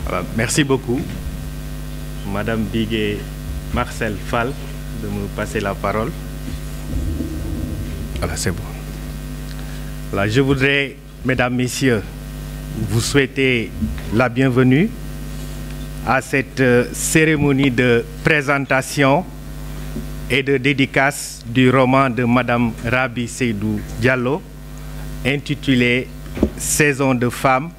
Voilà, merci beaucoup, Madame Bigué Marcel Fall, de me passer la parole. Voilà, c'est bon. Voilà, je voudrais, Mesdames, Messieurs, vous souhaiter la bienvenue à cette cérémonie de présentation et de dédicace du roman de Madame Raby Seydou Diallo, intitulé Saison de femmes,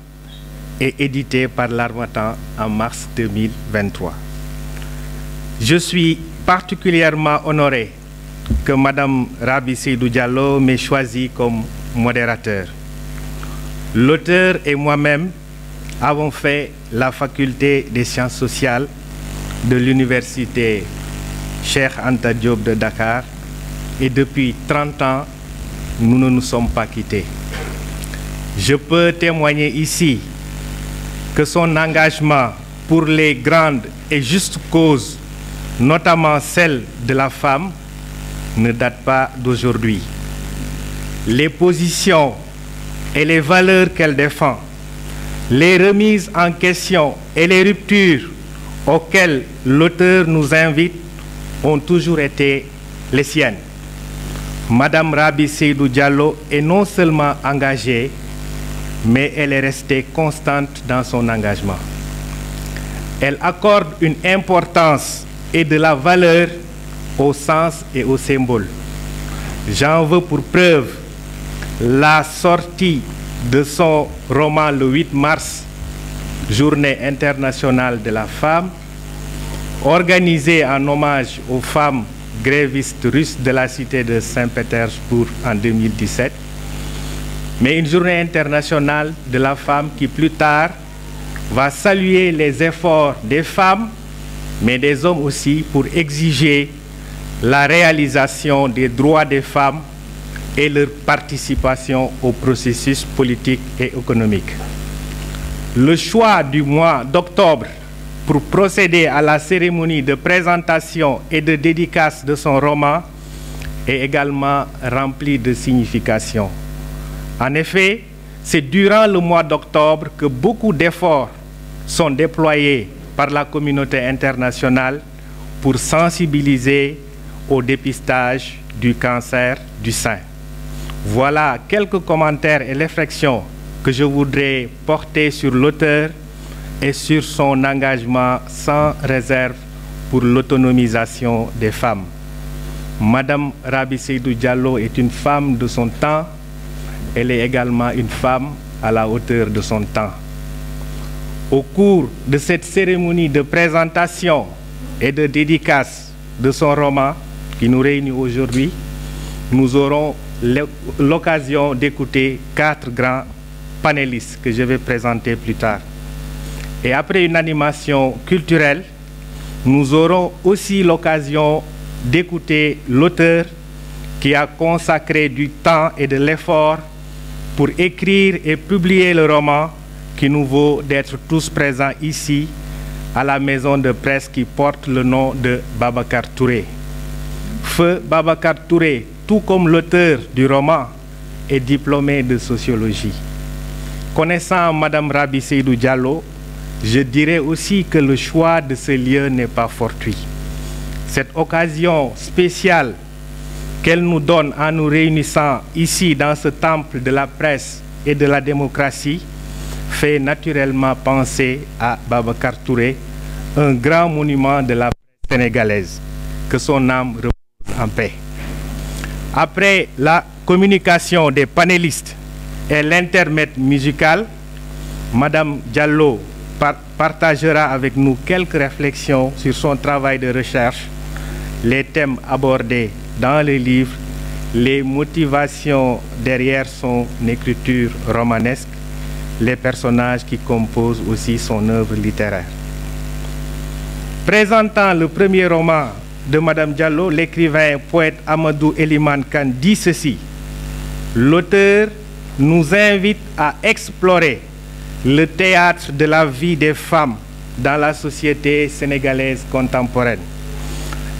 et édité par l'Harmattan en mars 2023. Je suis particulièrement honoré que Madame Raby Seydou Diallo m'ait choisi comme modérateur. L'auteur et moi-même avons fait la faculté des sciences sociales de l'université Cheikh Anta Diop de Dakar et depuis 30 ans, nous ne nous sommes pas quittés. Je peux témoigner ici que son engagement pour les grandes et justes causes, notamment celle de la femme, ne date pas d'aujourd'hui. Les positions et les valeurs qu'elle défend, les remises en question et les ruptures auxquelles l'auteur nous invite ont toujours été les siennes. Madame Raby Seydou Diallo est non seulement engagée, mais elle est restée constante dans son engagement. Elle accorde une importance et de la valeur au sens et au symbole. J'en veux pour preuve la sortie de son roman le 8 mars, Journée internationale de la femme, organisée en hommage aux femmes grévistes russes de la cité de Saint-Pétersbourg en 2017, mais une journée internationale de la femme qui plus tard va saluer les efforts des femmes, mais des hommes aussi, pour exiger la réalisation des droits des femmes et leur participation au processus politique et économique. Le choix du mois d'octobre pour procéder à la cérémonie de présentation et de dédicace de son roman est également rempli de signification. En effet, c'est durant le mois d'octobre que beaucoup d'efforts sont déployés par la communauté internationale pour sensibiliser au dépistage du cancer du sein. Voilà quelques commentaires et réflexions que je voudrais porter sur l'auteur et sur son engagement sans réserve pour l'autonomisation des femmes. Madame Raby Seydou Diallo est une femme de son temps. Elle est également une femme à la hauteur de son temps. Au cours de cette cérémonie de présentation et de dédicace de son roman qui nous réunit aujourd'hui, nous aurons l'occasion d'écouter 4 grands panélistes que je vais présenter plus tard. Et après une animation culturelle, nous aurons aussi l'occasion d'écouter l'auteur qui a consacré du temps et de l'effort pour écrire et publier le roman qui nous vaut d'être tous présents ici à la maison de presse qui porte le nom de Babacar Touré. Feu Babacar Touré, tout comme l'auteur du roman, est diplômé de sociologie. Connaissant Madame Raby Seydou Diallo, je dirais aussi que le choix de ce lieu n'est pas fortuit. Cette occasion spéciale qu'elle nous donne en nous réunissant ici dans ce temple de la presse et de la démocratie fait naturellement penser à Babacar Touré, un grand monument de la presse sénégalaise. Que son âme repose en paix. Après la communication des panélistes et l'intermède musical, Madame Diallo partagera avec nous quelques réflexions sur son travail de recherche, les thèmes abordés dans le livre, les motivations derrière son écriture romanesque, les personnages qui composent aussi son œuvre littéraire. Présentant le premier roman de Madame Diallo, l'écrivain poète Amadou Eliman Kane dit ceci: l'auteur nous invite à explorer le théâtre de la vie des femmes dans la société sénégalaise contemporaine.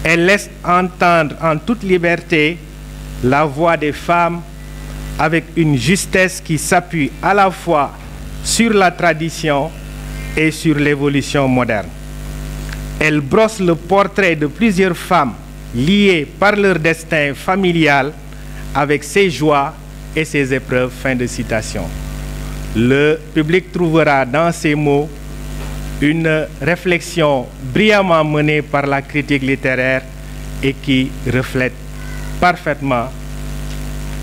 Elle laisse entendre en toute liberté la voix des femmes avec une justesse qui s'appuie à la fois sur la tradition et sur l'évolution moderne. Elle brosse le portrait de plusieurs femmes liées par leur destin familial avec ses joies et ses épreuves. Fin de citation. Le public trouvera dans ces mots une réflexion brillamment menée par la critique littéraire et qui reflète parfaitement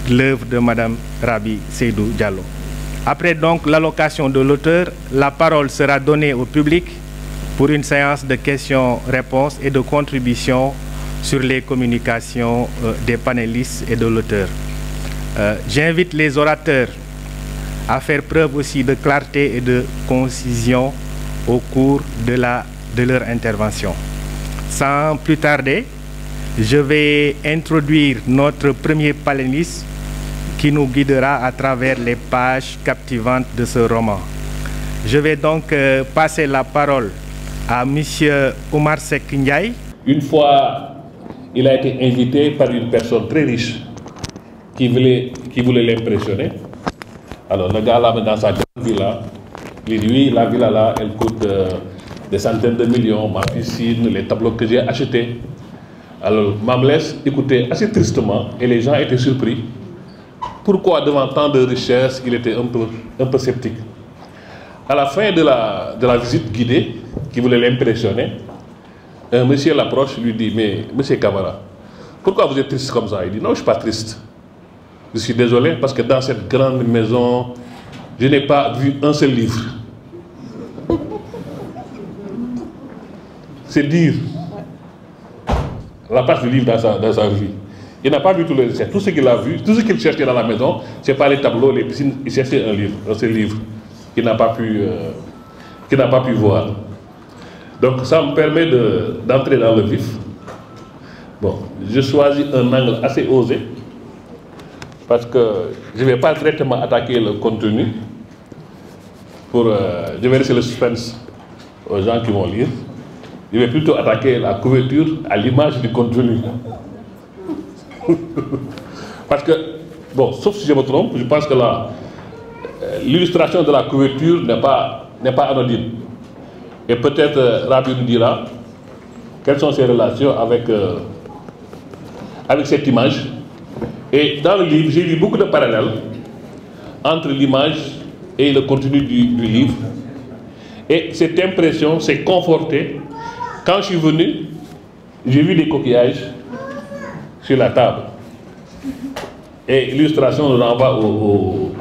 l'œuvre de Madame Raby Seydou Diallo. Après donc l'allocation de l'auteur, la parole sera donnée au public pour une séance de questions-réponses et de contributions sur les communications des panélistes et de l'auteur. J'invite les orateurs à faire preuve aussi de clarté et de concision au cours de leur intervention. Sans plus tarder, je vais introduire notre premier panéliste qui nous guidera à travers les pages captivantes de ce roman. Je vais donc passer la parole à Monsieur Oumar Seck Ndiaye. Une fois, il a été invité par une personne très riche qui voulait l'impressionner. Alors le gars là, dans sa grande villa, il dit oui, la villa là, elle coûte des centaines de millions, ma piscine, les tableaux que j'ai achetés. Alors Mamles écoutait assez tristement et les gens étaient surpris. Pourquoi devant tant de richesses, il était un peu sceptique. À la fin de la visite guidée, qui voulait l'impressionner, un monsieur l'approche et lui dit, mais monsieur Camara, pourquoi vous êtes triste comme ça? Il dit, non, je ne suis pas triste. Je suis désolé parce que dans cette grande maison, je n'ai pas vu un seul livre. C'est dire la place du livre dans sa vie. Il n'a pas vu tous les recettes. Tout ce qu'il a vu, tout ce qu'il cherchait dans la maison, ce n'est pas les tableaux, les piscines, il cherchait un seul livre qu'il n'a pas pu voir. Donc ça me permet d'entrer dans le vif. Bon, je choisis un angle assez osé parce que je ne vais pas directement attaquer le contenu. Je vais laisser le suspense aux gens qui vont lire. Je vais plutôt attaquer la couverture à l'image du contenu. Parce que, bon, sauf si je me trompe, je pense que l'illustration de la couverture n'est pas anodine. Et peut-être Raby nous dira quelles sont ses relations avec cette image. Et dans le livre, j'ai lu beaucoup de parallèles entre l'image et le contenu du livre. Et cette impression s'est confortée. Quand je suis venu, j'ai vu des coquillages sur la table. Et l'illustration nous renvoie au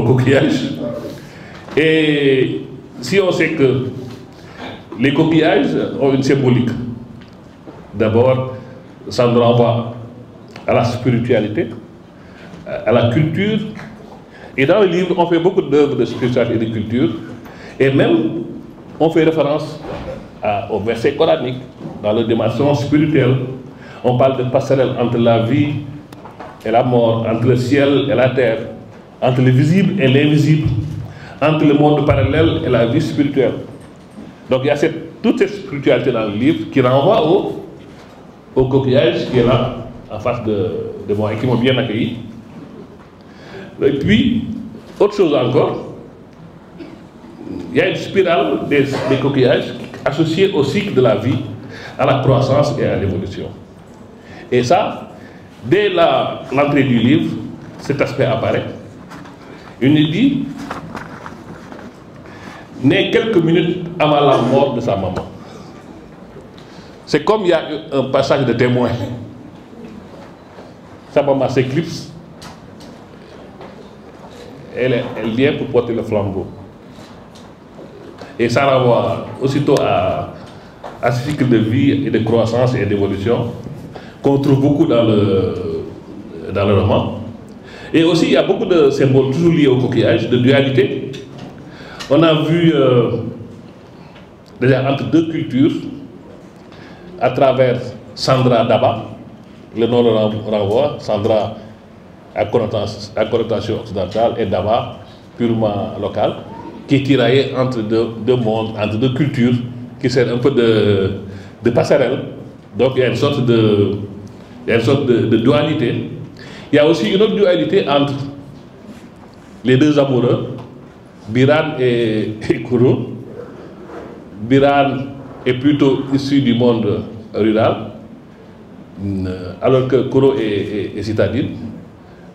coquillage. Et si on sait que les coquillages ont une symbolique, d'abord, ça nous renvoie à la spiritualité, à la culture. Et dans le livre, on fait beaucoup d'œuvres de spiritualité et de culture. Et même, on fait référence au verset coranique, dans la dimension spirituelle. On parle de passerelle entre la vie et la mort, entre le ciel et la terre, entre le visible et l'invisible, entre le monde parallèle et la vie spirituelle. Donc il y a toute cette spiritualité dans le livre qui renvoie au coquillage qui est là, en face de moi, et qui m'ont bien accueilli. Et puis, autre chose encore, il y a une spirale des coquillages associée au cycle de la vie, à la croissance et à l'évolution. Et ça, dès l'entrée du livre, cet aspect apparaît. Il nous dit, né quelques minutes avant la mort de sa maman. C'est comme il y a un passage de témoin. Sa maman s'éclipse. Elle vient pour porter le flambeau. Et ça renvoie aussitôt à ce cycle de vie et de croissance et d'évolution qu'on trouve beaucoup dans le roman. Et aussi, il y a beaucoup de symboles toujours liés au coquillage, de dualité. On a vu déjà entre deux cultures, à travers Sandra Daba, le nom le renvoie, Sandra à connotation occidentale et Daba purement locale, qui est tiraillé entre deux mondes, entre deux cultures, qui sert un peu de passerelle. Donc il y a une sorte de dualité. Il y a aussi une autre dualité entre les deux amoureux, Biran et Kouro. Biran est plutôt issu du monde rural, alors que Kouro est citadine.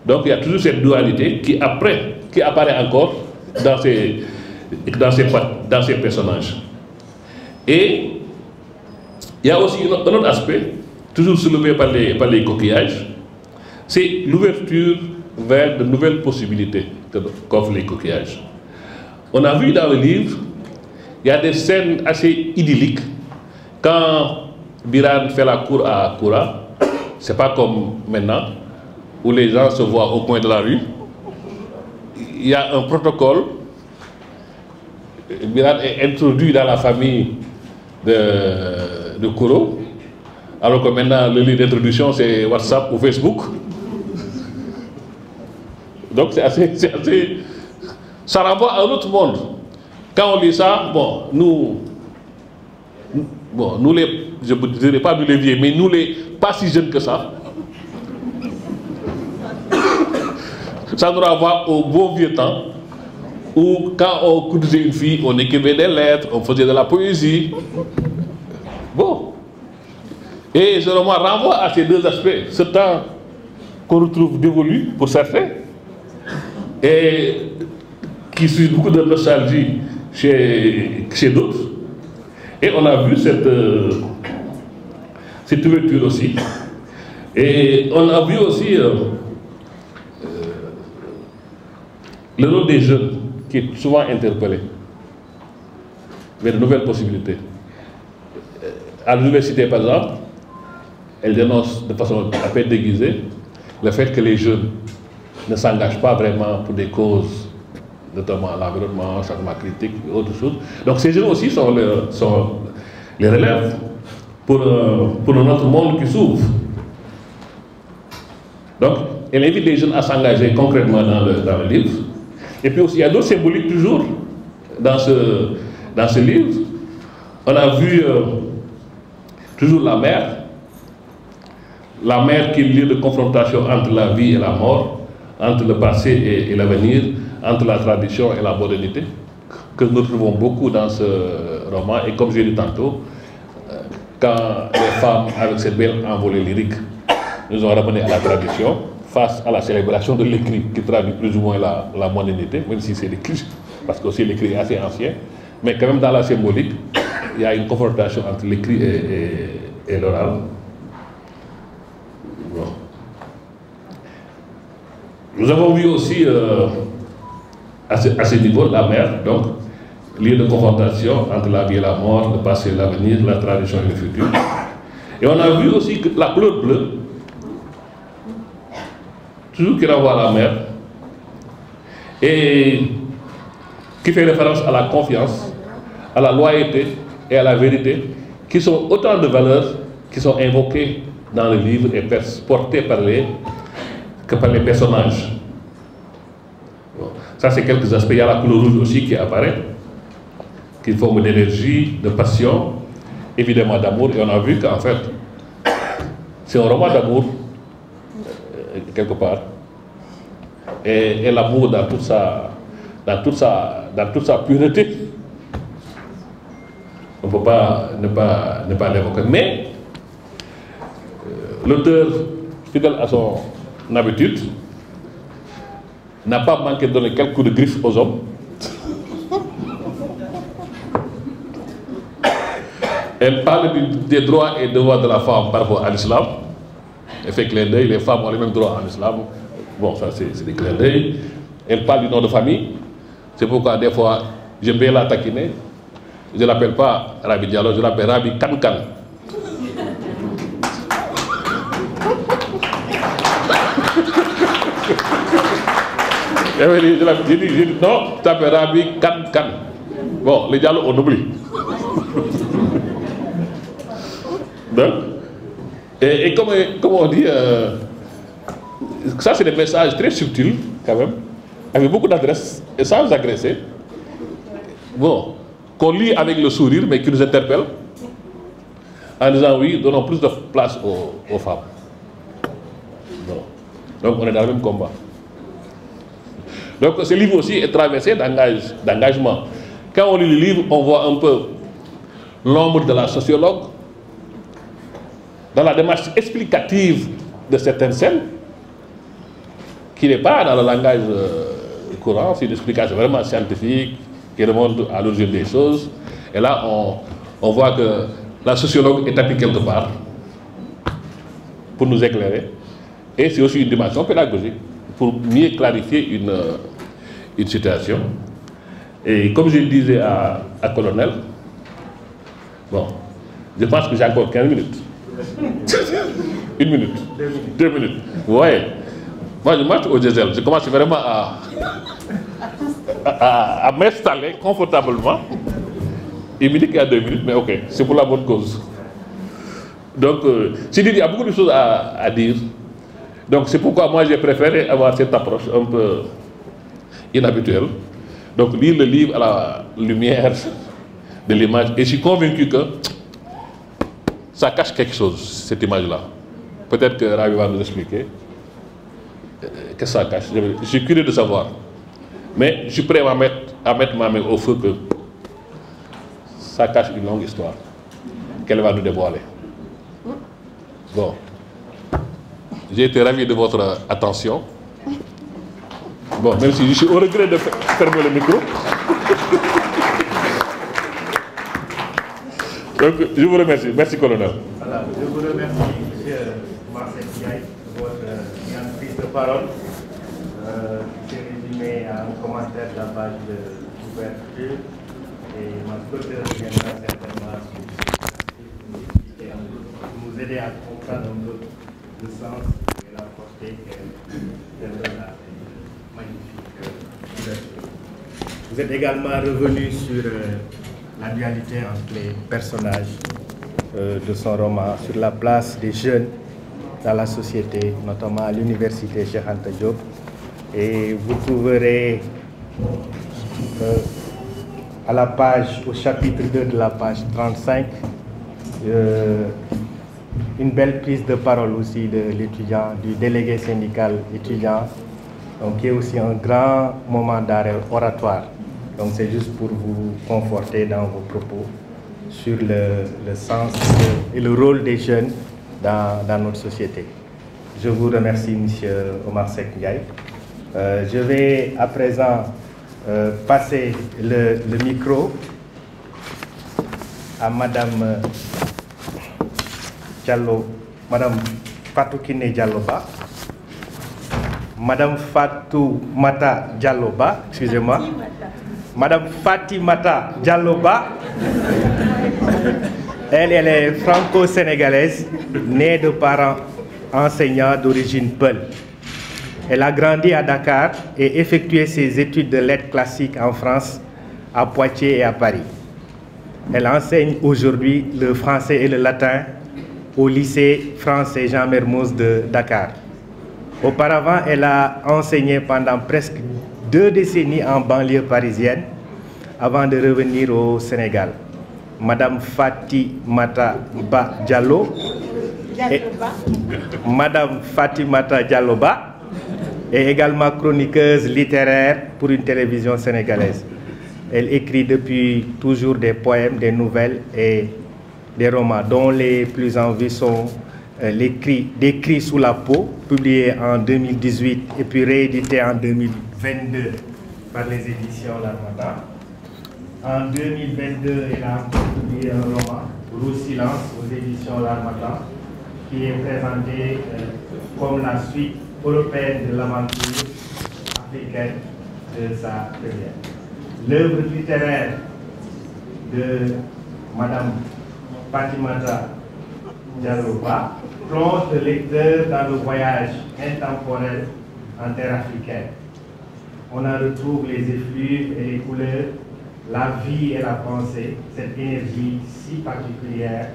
Donc il y a toujours cette dualité qui apparaît encore dans ces personnages. Et il y a aussi un autre aspect, toujours soulevé par les coquillages, c'est l'ouverture vers de nouvelles possibilités qu'offrent les coquillages. On a vu dans le livre, il y a des scènes assez idylliques. Quand Biran fait la cour à Koura, c'est pas comme maintenant, où les gens se voient au coin de la rue. Il y a un protocole. Biran est introduit dans la famille de Kouro, alors que maintenant le lieu d'introduction c'est WhatsApp ou Facebook. Donc c'est assez, ça renvoie à un autre monde. Quand on lit ça, bon, nous les, je ne dirais pas nous les vieux, mais nous les pas si jeunes que ça nous renvoie au bon vieux temps où quand on courtisait une fille, on écrivait des lettres, on faisait de la poésie. Bon. Et ce roman renvoie à ces deux aspects. Ce temps qu'on retrouve dévolu pour certains et qui suscite beaucoup de nostalgie chez d'autres. Et on a vu cette ouverture aussi. Et on a vu aussi le rôle des jeunes qui est souvent interpellé vers de nouvelles possibilités. À l'université, par exemple, elle dénonce de façon à peine déguisée le fait que les jeunes ne s'engagent pas vraiment pour des causes, notamment l'environnement, changement climatique et autres choses. Donc ces jeunes aussi sont les relèves pour notre monde qui s'ouvre. Donc, elle invite les jeunes à s'engager concrètement dans le livre. Et puis aussi, il y a d'autres symboliques toujours dans ce livre. On a vu toujours la mer qui est le lieu de confrontation entre la vie et la mort, entre le passé et l'avenir, entre la tradition et la modernité, que nous retrouvons beaucoup dans ce roman. Et comme je l'ai dit tantôt, quand les femmes, avec cette belle envolée lyrique, nous ont ramené à la tradition, face à la célébration de l'écrit, qui traduit plus ou moins la modernité, même si c'est l'écrit, parce que aussi l'écrit est assez ancien, mais quand même dans la symbolique, il y a une confrontation entre l'écrit et l'oral. Bon. Nous avons vu aussi à ce niveau la mer, donc lieu de confrontation entre la vie et la mort, le passé et l'avenir, la tradition et le futur. Et on a vu aussi que la couleur bleue, toujours qui renvoie à la mer, et qui fait référence à la confiance, à la loyauté et à la vérité, qui sont autant de valeurs qui sont invoquées dans le livre et portées par les personnages. Bon. Ça, c'est quelques aspects. Il y a la couleur rouge aussi qui apparaît, qui est une forme d'énergie, de passion, évidemment d'amour. Et on a vu qu'en fait, c'est un roman d'amour, quelque part. Et l'amour dans toute sa pureté. On ne peut pas ne pas l'évoquer. Mais l'auteur, fidèle à son habitude, n'a pas manqué de donner quelques coups de griffe aux hommes. Elle parle des droits et devoirs de la femme par rapport à l'islam. Elle fait clin d'œil, les femmes ont les mêmes droits en islam. Bon, ça c'est des clins d'œil. Elle parle du nom de famille. C'est pourquoi des fois, j'aime bien la taquiner. Je ne l'appelle pas Rabi Diallo, je l'appelle Rabi Kankan. J'ai dit non, tu t'appelles Rabi Kankan. Bon, les Diallo, on oublie. Donc, et comme on dit, ça c'est des messages très subtils quand même, avec beaucoup d'adresse et sans agresser. Bon, qu'on lit avec le sourire mais qui nous interpelle en disant oui, donnons plus de place aux femmes. Bon. Donc on est dans le même combat. Donc ce livre aussi est traversé d'engagement. Quand on lit le livre, on voit un peu l'ombre de la sociologue dans la démarche explicative de certaines scènes, qui n'est pas dans le langage courant, c'est une explication vraiment scientifique, qui remonte à l'origine des choses. Et là, on voit que la sociologue est appuyée quelque part pour nous éclairer. Et c'est aussi une dimension pédagogique pour mieux clarifier une situation. Et comme je le disais à Colonel, bon, je pense que j'ai encore 15 minutes. 1 minute. 2 minutes. Vous voyez, moi je marche au diesel, je commence vraiment à m'installer confortablement. Il me dit qu'il y a 2 minutes, mais ok, c'est pour la bonne cause. Donc, il y a beaucoup de choses à dire. Donc c'est pourquoi moi j'ai préféré avoir cette approche un peu inhabituelle. Donc lire le livre à la lumière de l'image. Et je suis convaincu que ça cache quelque chose, cette image-là. Peut-être que Ravi va nous expliquer qu'est-ce que ça cache. Je suis curieux de savoir. Mais je suis prêt à mettre ma main au feu que ça cache une longue histoire qu'elle va nous dévoiler. Bon. J'ai été ravi de votre attention. Bon, même si je suis au regret de fermer le micro. Donc, je vous remercie. Merci, colonel. Voilà, je vous remercie, M. Marcel Ndiaye, de votre prise de parole. C'est résumé à un commentaire de la page de couverture. Et ma côté reviendra certainement nous aider à comprendre un peu le sens et la portée qu'elle donne à cette magnifique couverture. Vous êtes également revenu sur la dualité entre les personnages de son roman, sur la place des jeunes dans la société, notamment à l'université Cheikh Anta Diop. Et vous trouverez à la page, au chapitre 2 de la page 35, une belle prise de parole aussi de l'étudiant, du délégué syndical étudiant, donc qui est aussi un grand moment d'arrêt oratoire. Donc c'est juste pour vous conforter dans vos propos sur le sens et le rôle des jeunes dans notre société. Je vous remercie, M. Omar Seck Ndiaye. Je vais à présent passer le micro à Madame Diallo, Madame Fatou Kiné Dialloba, Madame Fatou Mata Dialloba, excusez-moi, Madame Fatimata Dialloba. Elle est franco-sénégalaise, née de parents enseignants d'origine peul. Elle a grandi à Dakar et effectué ses études de lettres classiques en France, à Poitiers et à Paris. Elle enseigne aujourd'hui le français et le latin au lycée français Jean Mermoz de Dakar. Auparavant, elle a enseigné pendant presque 2 décennies en banlieue parisienne avant de revenir au Sénégal. Madame Fatimata Diallo, Madame Fatimata Dialloba est également chroniqueuse littéraire pour une télévision sénégalaise. Elle écrit depuis toujours des poèmes, des nouvelles et des romans, dont les plus en vue sont Des cris sous la peau, publié en 2018 et puis réédité en 2022 par les éditions L'Harmattan. En 2022, elle a publié un roman, Rouge Silence, aux éditions L'Harmattan, qui est présenté comme la suite européenne de l'aventure africaine de sa première. L'œuvre littéraire de Madame Fatimata Dialloba plonge le lecteur dans le voyage intemporel en terre africaine. On en retrouve les effluves et les couleurs, la vie et la pensée, cette énergie si particulière,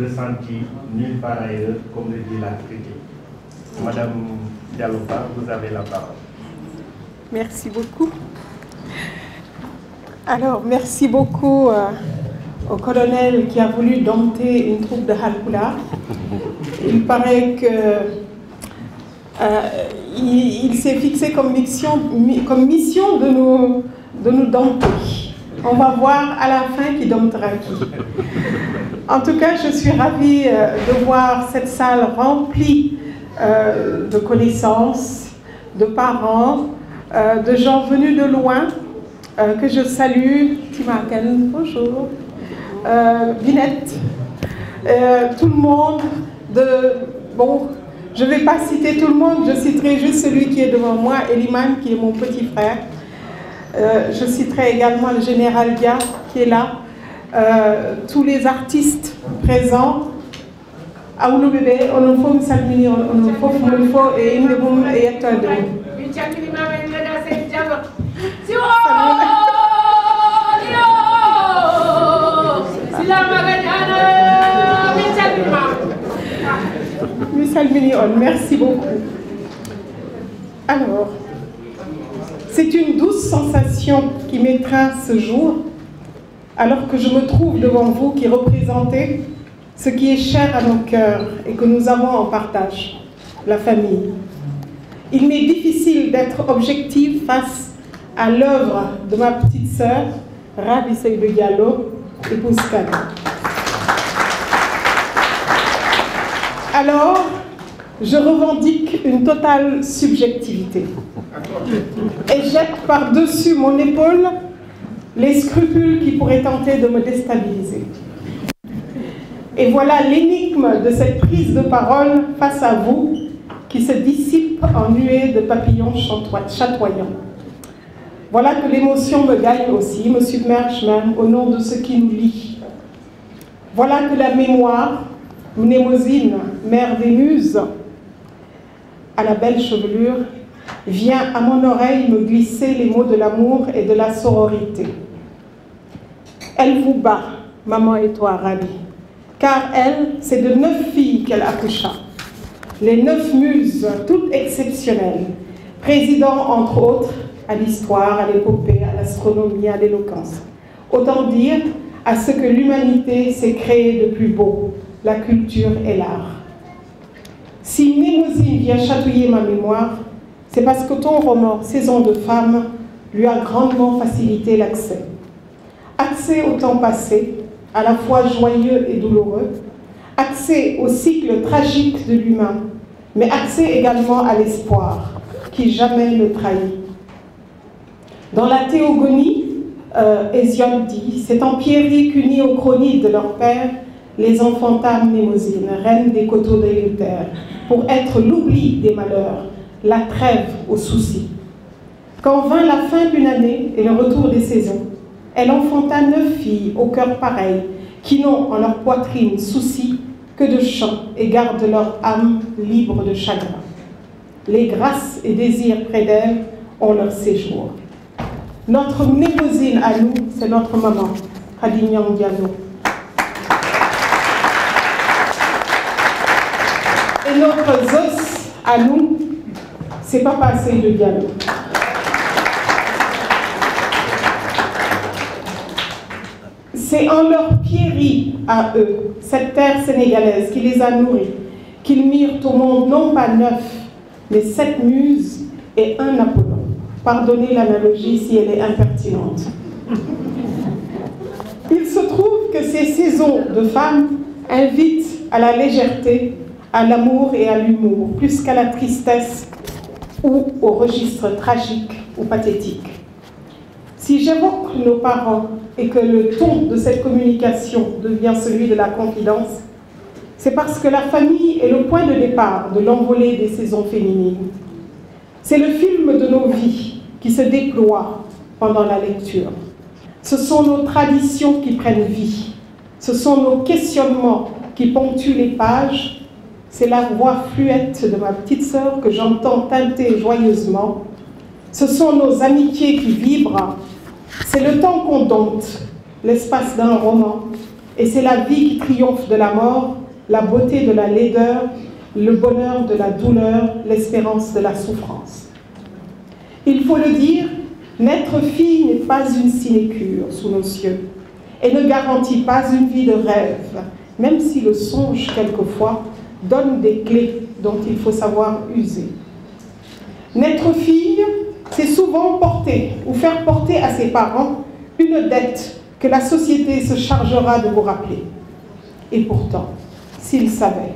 ressentie nulle part ailleurs, comme le dit la critique. Madame Dialloba, vous avez la parole. Merci beaucoup. Alors, merci beaucoup au colonel qui a voulu dompter une troupe de Halpulaar. Il paraît que il s'est fixé comme mission de nous dompter. On va voir à la fin qui domptera qui. En tout cas, je suis ravie de voir cette salle remplie de connaissances, de parents, de gens venus de loin, que je salue. Timaken, bonjour. Binette, tout le monde. Bon, je ne vais pas citer tout le monde, je citerai juste celui qui est devant moi, Eliman, qui est mon petit frère. Je citerai également le général Dia, qui est là. Tous les artistes présents. Aoulou bébé, on faut salmini, on faut et une boum et attendez. Merci beaucoup. Alors, c'est une douce sensation qui m'étreint ce jour, alors que je me trouve devant vous qui représentez ce qui est cher à nos cœurs et que nous avons en partage, la famille. Il m'est difficile d'être objective face à l'œuvre de ma petite sœur, Rabi Seydou Diallo, épouse Kane. Alors, je revendique une totale subjectivité et jette par-dessus mon épaule les scrupules qui pourraient tenter de me déstabiliser. Et voilà l'énigme de cette prise de parole face à vous qui se dissipe en nuées de papillons chatoyants. Voilà que l'émotion me gagne aussi, me submerge même au nom de ce qui nous lie. Voilà que la mémoire, Mnémosine, mère des muses, à la belle chevelure, vient à mon oreille me glisser les mots de l'amour et de la sororité. Elle vous bat, maman et toi, Rabi, car elle, c'est de 9 filles qu'elle accoucha. Les 9 muses, toutes exceptionnelles, présidant entre autres à l'histoire, à l'épopée, à l'astronomie, à l'éloquence. Autant dire à ce que l'humanité s'est créée de plus beau, la culture et l'art. Si Mnémosine vient chatouiller ma mémoire, c'est parce que ton roman, Saison de femmes, lui a grandement facilité l'accès. Accès au temps passé, à la fois joyeux et douloureux, accès au cycle tragique de l'humain, mais accès également à l'espoir, qui jamais ne trahit. Dans la théogonie, Hésiode dit, c'est en Pierrick unis aux chroniques de leur père, les enfanta Mnémosine, reine des coteaux d'Éleuthère, pour être l'oubli des malheurs, la trêve aux soucis. Quand vint la fin d'une année et le retour des saisons, elle enfanta 9 filles au cœur pareil, qui n'ont en leur poitrine souci que de chant et gardent leur âme libre de chagrin. Les grâces et désirs près d'elles ont leur séjour. Notre Mnémosine à nous, c'est notre maman, Khady Niang Diallo. Et notre Zos à nous, c'est Papa Seydou Diallo. C'est en leur pierrerie à eux, cette terre sénégalaise qui les a nourris, qu'ils mirent au monde non pas 9, mais 7 muses et 1 Apollon. Pardonnez l'analogie si elle est impertinente. Il se trouve que ces saisons de femmes invitent à la légèreté, à l'amour et à l'humour, plus qu'à la tristesse ou au registre tragique ou pathétique. Si j'évoque nos parents et que le ton de cette communication devient celui de la confidence, c'est parce que la famille est le point de départ de l'envolée des saisons féminines. C'est le film de nos vies qui se déploie pendant la lecture. Ce sont nos traditions qui prennent vie. Ce sont nos questionnements qui ponctuent les pages. C'est la voix fluette de ma petite sœur que j'entends teinter joyeusement. Ce sont nos amitiés qui vibrent. C'est le temps qu'on dompte, l'espace d'un roman. Et c'est la vie qui triomphe de la mort, la beauté de la laideur, le bonheur de la douleur, l'espérance de la souffrance. Il faut le dire, n'être fille n'est pas une sinécure sous nos cieux et ne garantit pas une vie de rêve, même si le songe, quelquefois, donne des clés dont il faut savoir user. N'être fille, c'est souvent porter ou faire porter à ses parents une dette que la société se chargera de vous rappeler. Et pourtant, s'ils savaient,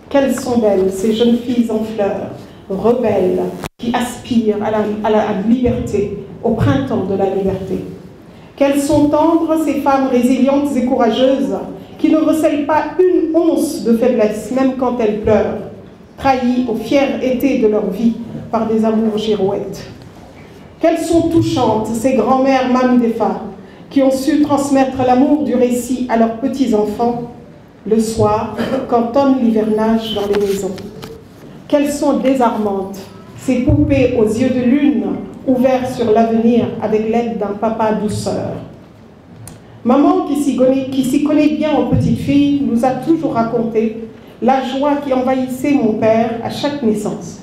quelles sont belles ces jeunes filles en fleurs, rebelles, qui aspirent à la liberté, au printemps de la liberté. Quelles sont tendres ces femmes résilientes et courageuses qui ne recèlent pas une once de faiblesse, même quand elles pleurent, trahies au fier été de leur vie par des amours girouettes. Quelles sont touchantes ces grand-mères Mamdefa qui ont su transmettre l'amour du récit à leurs petits-enfants le soir quand tonne l'hivernage dans les maisons. Quelles sont désarmantes ces poupées aux yeux de lune ouverts sur l'avenir avec l'aide d'un papa douceur. Maman, qui s'y connaît bien aux petites filles, nous a toujours raconté la joie qui envahissait mon père à chaque naissance.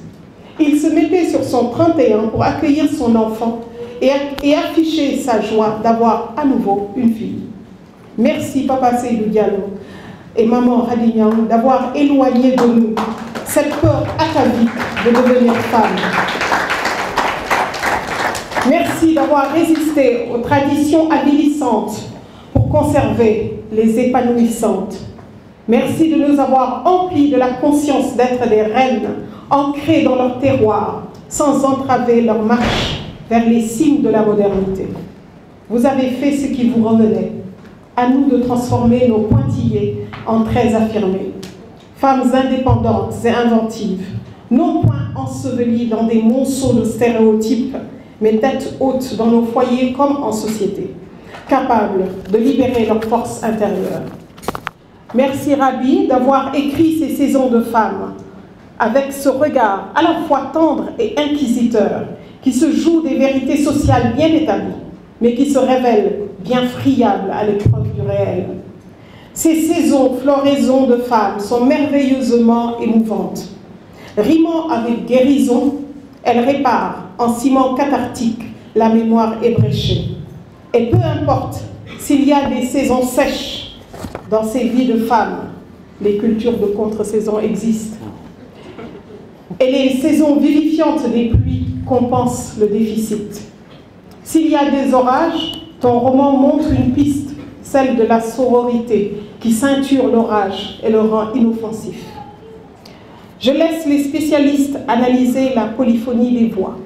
Il se mettait sur son 31 pour accueillir son enfant et afficher sa joie d'avoir à nouveau une fille. Merci Papa Seydou Diallo et Maman Radignan d'avoir éloigné de nous cette peur atavique de devenir femme. Merci d'avoir résisté aux traditions avilissantes pour conserver les épanouissantes. Merci de nous avoir emplis de la conscience d'être des reines ancrées dans leur terroir, sans entraver leur marche vers les cimes de la modernité. Vous avez fait ce qui vous revenait. À nous de transformer nos pointillés en traits affirmés. Femmes indépendantes et inventives, non point ensevelies dans des monceaux de stéréotypes, mais têtes hautes dans nos foyers comme en société, capables de libérer leur force intérieure. Merci Rabi d'avoir écrit ces saisons de femmes, avec ce regard à la fois tendre et inquisiteur, qui se joue des vérités sociales bien établies, mais qui se révèlent bien friables à l'épreuve du réel. Ces saisons, floraisons de femmes sont merveilleusement émouvantes. Rimant avec guérison, elles réparent en ciment cathartique la mémoire ébréchée. Et peu importe s'il y a des saisons sèches dans ces vies de femmes, les cultures de contre-saison existent. Et les saisons vivifiantes des pluies compensent le déficit. S'il y a des orages, ton roman montre une piste, celle de la sororité, qui ceinture l'orage et le rend inoffensif. Je laisse les spécialistes analyser la polyphonie des voix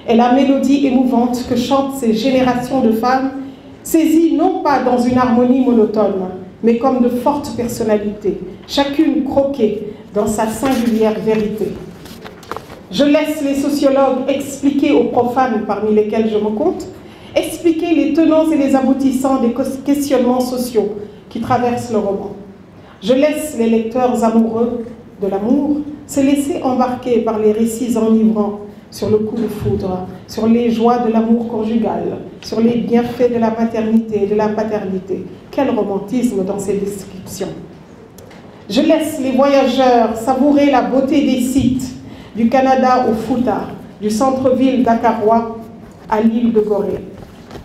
et la mélodie émouvante que chantent ces générations de femmes, saisies non pas dans une harmonie monotone, mais comme de fortes personnalités, chacune croquée dans sa singulière vérité. Je laisse les sociologues expliquer aux profanes, parmi lesquels je me compte, expliquer les tenants et les aboutissants des questionnements sociaux qui traversent le roman. Je laisse les lecteurs amoureux de l'amour se laisser embarquer par les récits enivrants sur le coup de foudre, sur les joies de l'amour conjugal, sur les bienfaits de la maternité et de la paternité. Quel romantisme dans ces descriptions! Je laisse les voyageurs savourer la beauté des sites, du Canada au Fouta, du centre-ville dakarois à l'île de Gorée.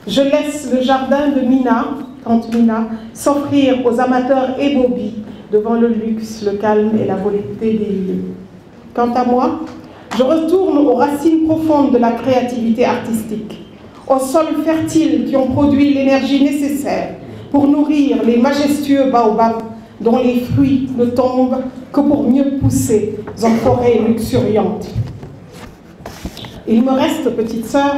Je laisse le jardin de Mina, Tante Mina, s'offrir aux amateurs ébobis devant le luxe, le calme et la volupté des lieux. Quant à moi, je retourne aux racines profondes de la créativité artistique, aux sols fertiles qui ont produit l'énergie nécessaire pour nourrir les majestueux baobabs dont les fruits ne tombent que pour mieux pousser en forêt luxuriante. Il me reste, petite sœur,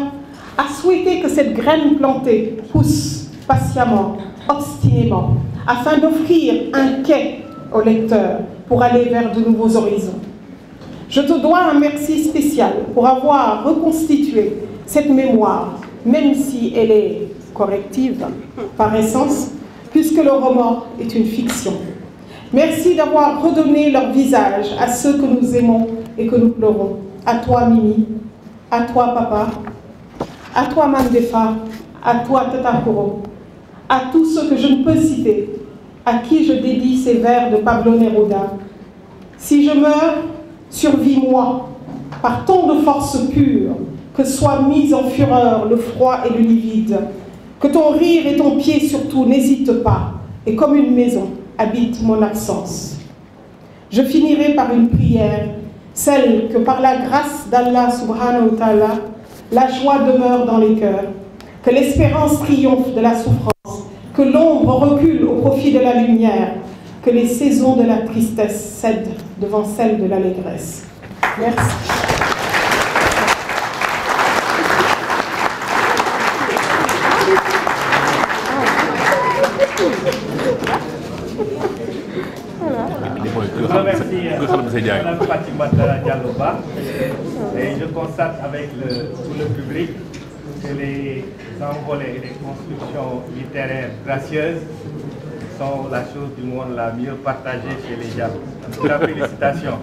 à souhaiter que cette graine plantée pousse patiemment, obstinément, afin d'offrir un quai au lecteur pour aller vers de nouveaux horizons. Je te dois un merci spécial pour avoir reconstitué cette mémoire, même si elle est corrective par essence, puisque le roman est une fiction. Merci d'avoir redonné leur visage à ceux que nous aimons et que nous pleurons. À toi, Mimi, à toi, Papa, à toi, Mamdefa, à toi, Tatakoro, à tous ceux que je ne peux citer, à qui je dédie ces vers de Pablo Neruda. Si je meurs, survis-moi, par tant de force pure, que soient mis en fureur le froid et le livide, que ton rire et ton pied surtout n'hésitent pas, et comme une maison, habite mon absence. Je finirai par une prière, celle que par la grâce d'Allah subhanahu wa ta'ala, la joie demeure dans les cœurs, que l'espérance triomphe de la souffrance, que l'ombre recule au profit de la lumière, que les saisons de la tristesse cèdent devant celles de l'allégresse. Merci. Je remercie Mme Fatimata Diallo-Ba et je constate avec tout le public que les envolées et les constructions littéraires gracieuses sont la chose du monde la mieux partagée chez les gens. En tout cas, félicitations.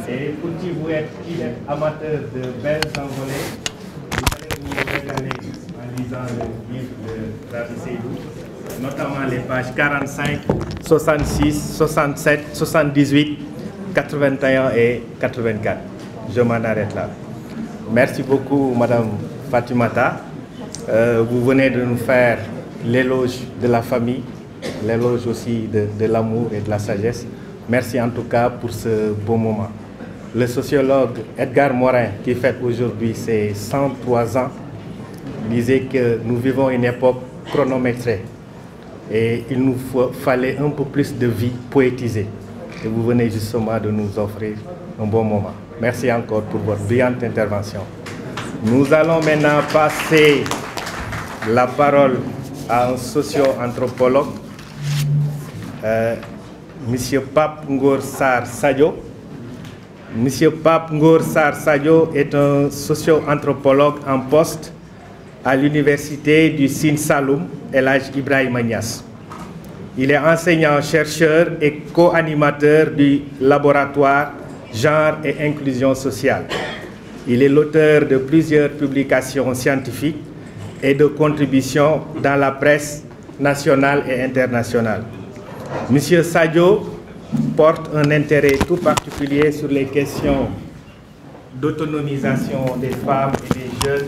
Et pour qui vous êtes amateur de belles envolées, vous allez vous régaler en lisant le livre de Rabi Seydou, notamment les pages 45, 66, 67, 78, 81 et 84. Je m'en arrête là. Merci beaucoup, Madame Fatimata. Vous venez de nous faire l'éloge de la famille, l'éloge aussi de l'amour et de la sagesse. Merci en tout cas pour ce beau moment. Le sociologue Edgar Morin, qui fête aujourd'hui ses 103 ans, disait que nous vivons une époque chronométrée et il nous fallait un peu plus de vie poétisée. Et vous venez justement de nous offrir un bon moment. Merci encore pour votre brillante intervention. Nous allons maintenant passer la parole à un socio-anthropologue, Monsieur Pape Ngor Sarr Sadio. Monsieur Pape Ngor Sarr Sadio est un socio-anthropologue en poste à l'université du Sine Saloum, El Hadj Ibrahima Niass. Il est enseignant-chercheur et co-animateur du laboratoire Genre et Inclusion sociale. Il est l'auteur de plusieurs publications scientifiques et de contributions dans la presse nationale et internationale. Monsieur Sadio porte un intérêt tout particulier sur les questions d'autonomisation des femmes et des jeunes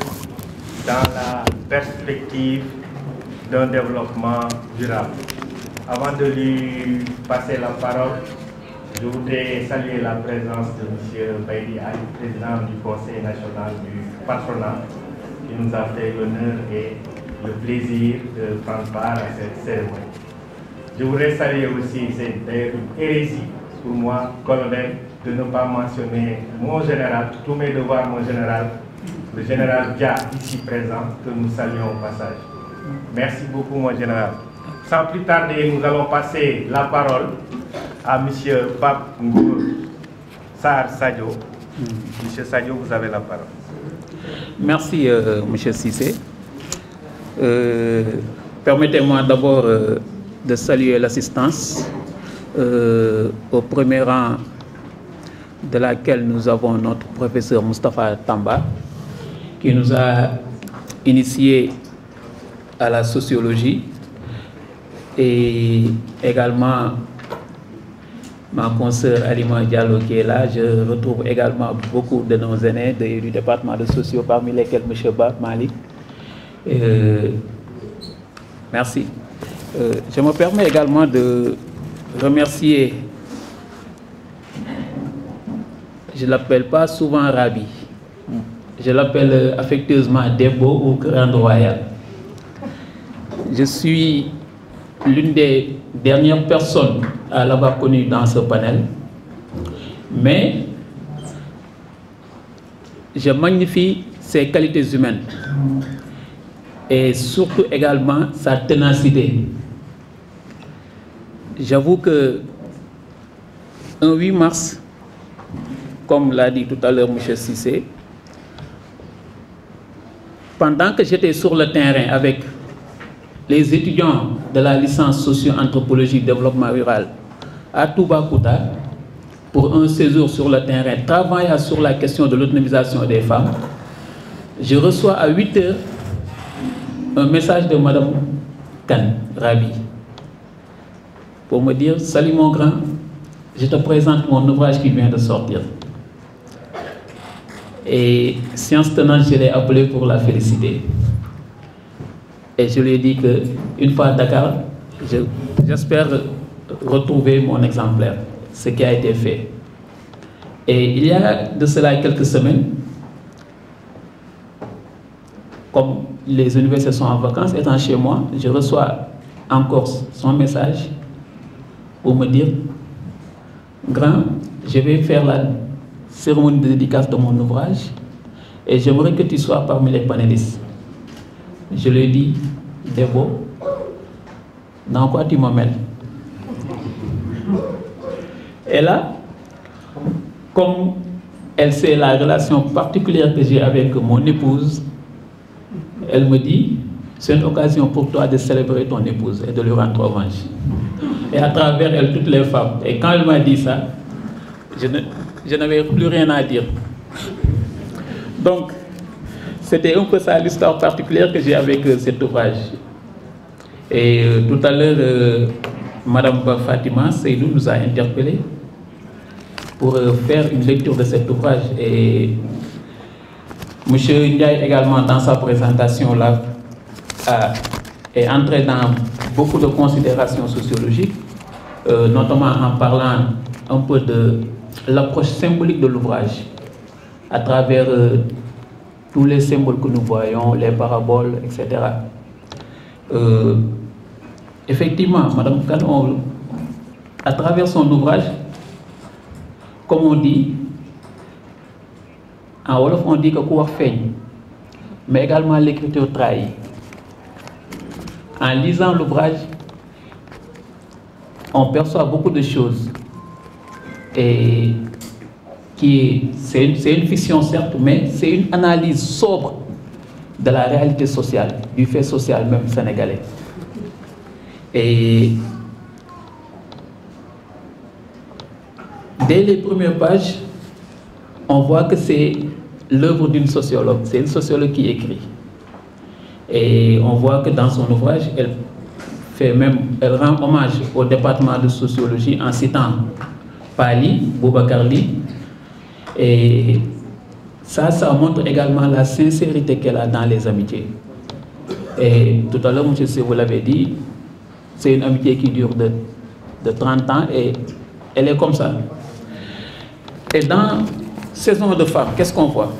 dans la perspective d'un développement durable. Avant de lui passer la parole, je voudrais saluer la présence de M. Baydi Ali, président du Conseil national du patronat, qui nous a fait l'honneur et le plaisir de prendre part à cette cérémonie. Je voudrais saluer aussi, c'est d'ailleurs une hérésie pour moi, colonel, de ne pas mentionner mon général, tous mes devoirs, mon général, le général Dia, ici présent, que nous saluons au passage. Merci beaucoup, mon général. Sans plus tarder, nous allons passer la parole à M. Pape Ngor Sarr Sadio. M. Sadio, vous avez la parole. Merci, M. Cissé. Permettez-moi d'abord de saluer l'assistance, au premier rang de laquelle nous avons notre professeur Moustapha Tamba, qui nous a initiés à la sociologie, et également ma consoeur Alima Diallo qui est là. Je retrouve également beaucoup de nos aînés du département de socio, parmi lesquels M. Bab Malik. Merci. Je me permets également de remercier, je ne l'appelle pas souvent Rabi, je l'appelle affectueusement Debo ou Grande Royale. Je suis l'une des dernières personnes à l'avoir connue dans ce panel, mais je magnifie ses qualités humaines et surtout également sa ténacité. J'avoue que un 8 mars, comme l'a dit tout à l'heure M. Cissé, pendant que j'étais sur le terrain avec les étudiants de la licence socio-anthropologie développement rural à Toubacouta pour un séjour sur le terrain travaillant sur la question de l'autonomisation des femmes, je reçois à 8 heures un message de Mme Kane Rabi pour me dire: salut mon grand, je te présente mon ouvrage qui vient de sortir. Et science tenante, je l'ai appelé pour la féliciter. Et je lui ai dit qu'une fois à Dakar, j'espère retrouver mon exemplaire, ce qui a été fait. Et il y a de cela quelques semaines, comme les universités sont en vacances, étant chez moi, je reçois encore son message pour me dire: Grand, je vais faire la cérémonie de dédicace de mon ouvrage et j'aimerais que tu sois parmi les panélistes. Je lui ai dit: Débo, dans quoi tu m'emmènes? Et là, comme elle sait la relation particulière que j'ai avec mon épouse, elle me dit: c'est une occasion pour toi de célébrer ton épouse et de lui rendre hommage. Et à travers elle, toutes les femmes. Et quand elle m'a dit ça, je n'avais plus rien à dire. Donc, c'était un peu ça l'histoire particulière que j'ai avec cet ouvrage. Et tout à l'heure, Madame Fatima Seydou nous a interpellés pour faire une lecture de cet ouvrage. Et M. Ndiaye également, dans sa présentation, là, est entré dans beaucoup de considérations sociologiques, notamment en parlant un peu de l'approche symbolique de l'ouvrage, à travers tous les symboles que nous voyons, les paraboles, etc. Effectivement, Madame Kane, à travers son ouvrage, comme on dit, en Wolof on dit que quoi feigne, mais également l'écriture trahit. En lisant l'ouvrage, on perçoit beaucoup de choses. Et c'est une fiction certes, mais c'est une analyse sobre de la réalité sociale, du fait social même sénégalais. Et dès les premières pages, on voit que c'est l'œuvre d'une sociologue. C'est une sociologue qui écrit. Et on voit que dans son ouvrage, elle rend hommage au département de sociologie en citant Pali, Boubacar Ly. Et ça montre également la sincérité qu'elle a dans les amitiés. Et tout à l'heure, M. vous l'avez dit, c'est une amitié qui dure de 30 ans et elle est comme ça. Et dans Saison de femmes, qu'est-ce qu'on voit?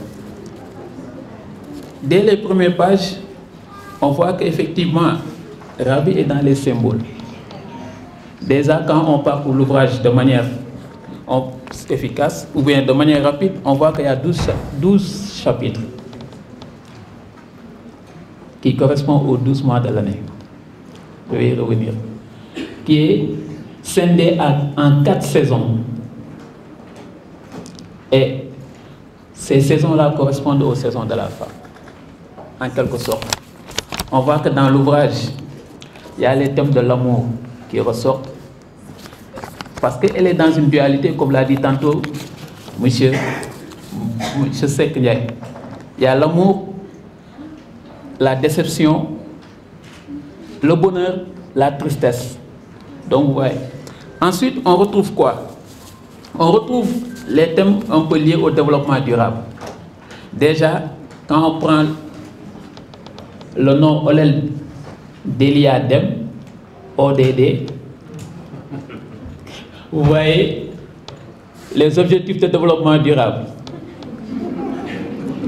Dès les premières pages, on voit qu'effectivement, Rabi est dans les symboles. Déjà, quand on parcourt l'ouvrage de manière efficace, ou bien de manière rapide, on voit qu'il y a 12 chapitres qui correspondent aux 12 mois de l'année. Je vais y revenir. Qui est scindé en 4 saisons. Et ces saisons-là correspondent aux saisons de la femme, en quelque sorte. On voit que dans l'ouvrage, il y a les thèmes de l'amour qui ressortent. Parce qu'elle est dans une dualité, comme l'a dit tantôt monsieur Seck Ndiaye. Il y a l'amour, la déception, le bonheur, la tristesse. Donc, ouais. Ensuite, on retrouve quoi? On retrouve les thèmes un peu liés au développement durable. Déjà, quand on prend le nom Olel Delia Dem, ODD, vous voyez les objectifs de développement durable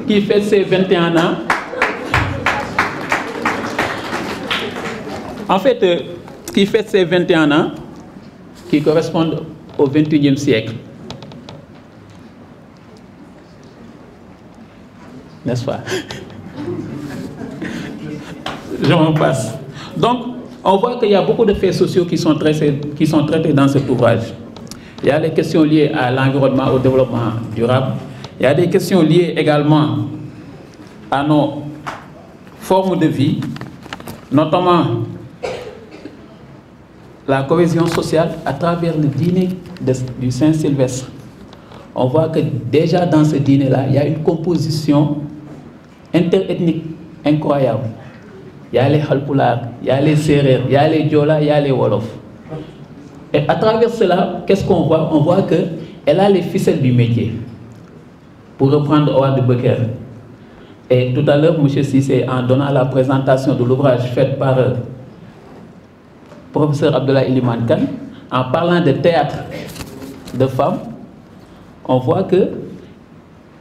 qui fait ses 21 ans. En fait, qui fait ses 21 ans, qui correspondent au 21e siècle. N'est-ce pas? Je m'en passe. Donc, on voit qu'il y a beaucoup de faits sociaux qui sont traités dans cet ouvrage. Il y a les questions liées à l'environnement, au développement durable. Il y a des questions liées également à nos formes de vie, notamment la cohésion sociale à travers le dîner du Saint-Sylvestre. On voit que déjà dans ce dîner-là, il y a une composition interethnique incroyable. Il y a les Halpulaar, il y a les Sérères, il y a les Diola, il y a les Wolof. Et à travers cela, qu'est-ce qu'on voit? On voit qu'elle a les ficelles du métier. Pour reprendre Howard Becker. Et tout à l'heure, M. Cissé, en donnant la présentation de l'ouvrage fait par professeur Abdoulaye Iliman Kane, en parlant de théâtre de femmes, on voit que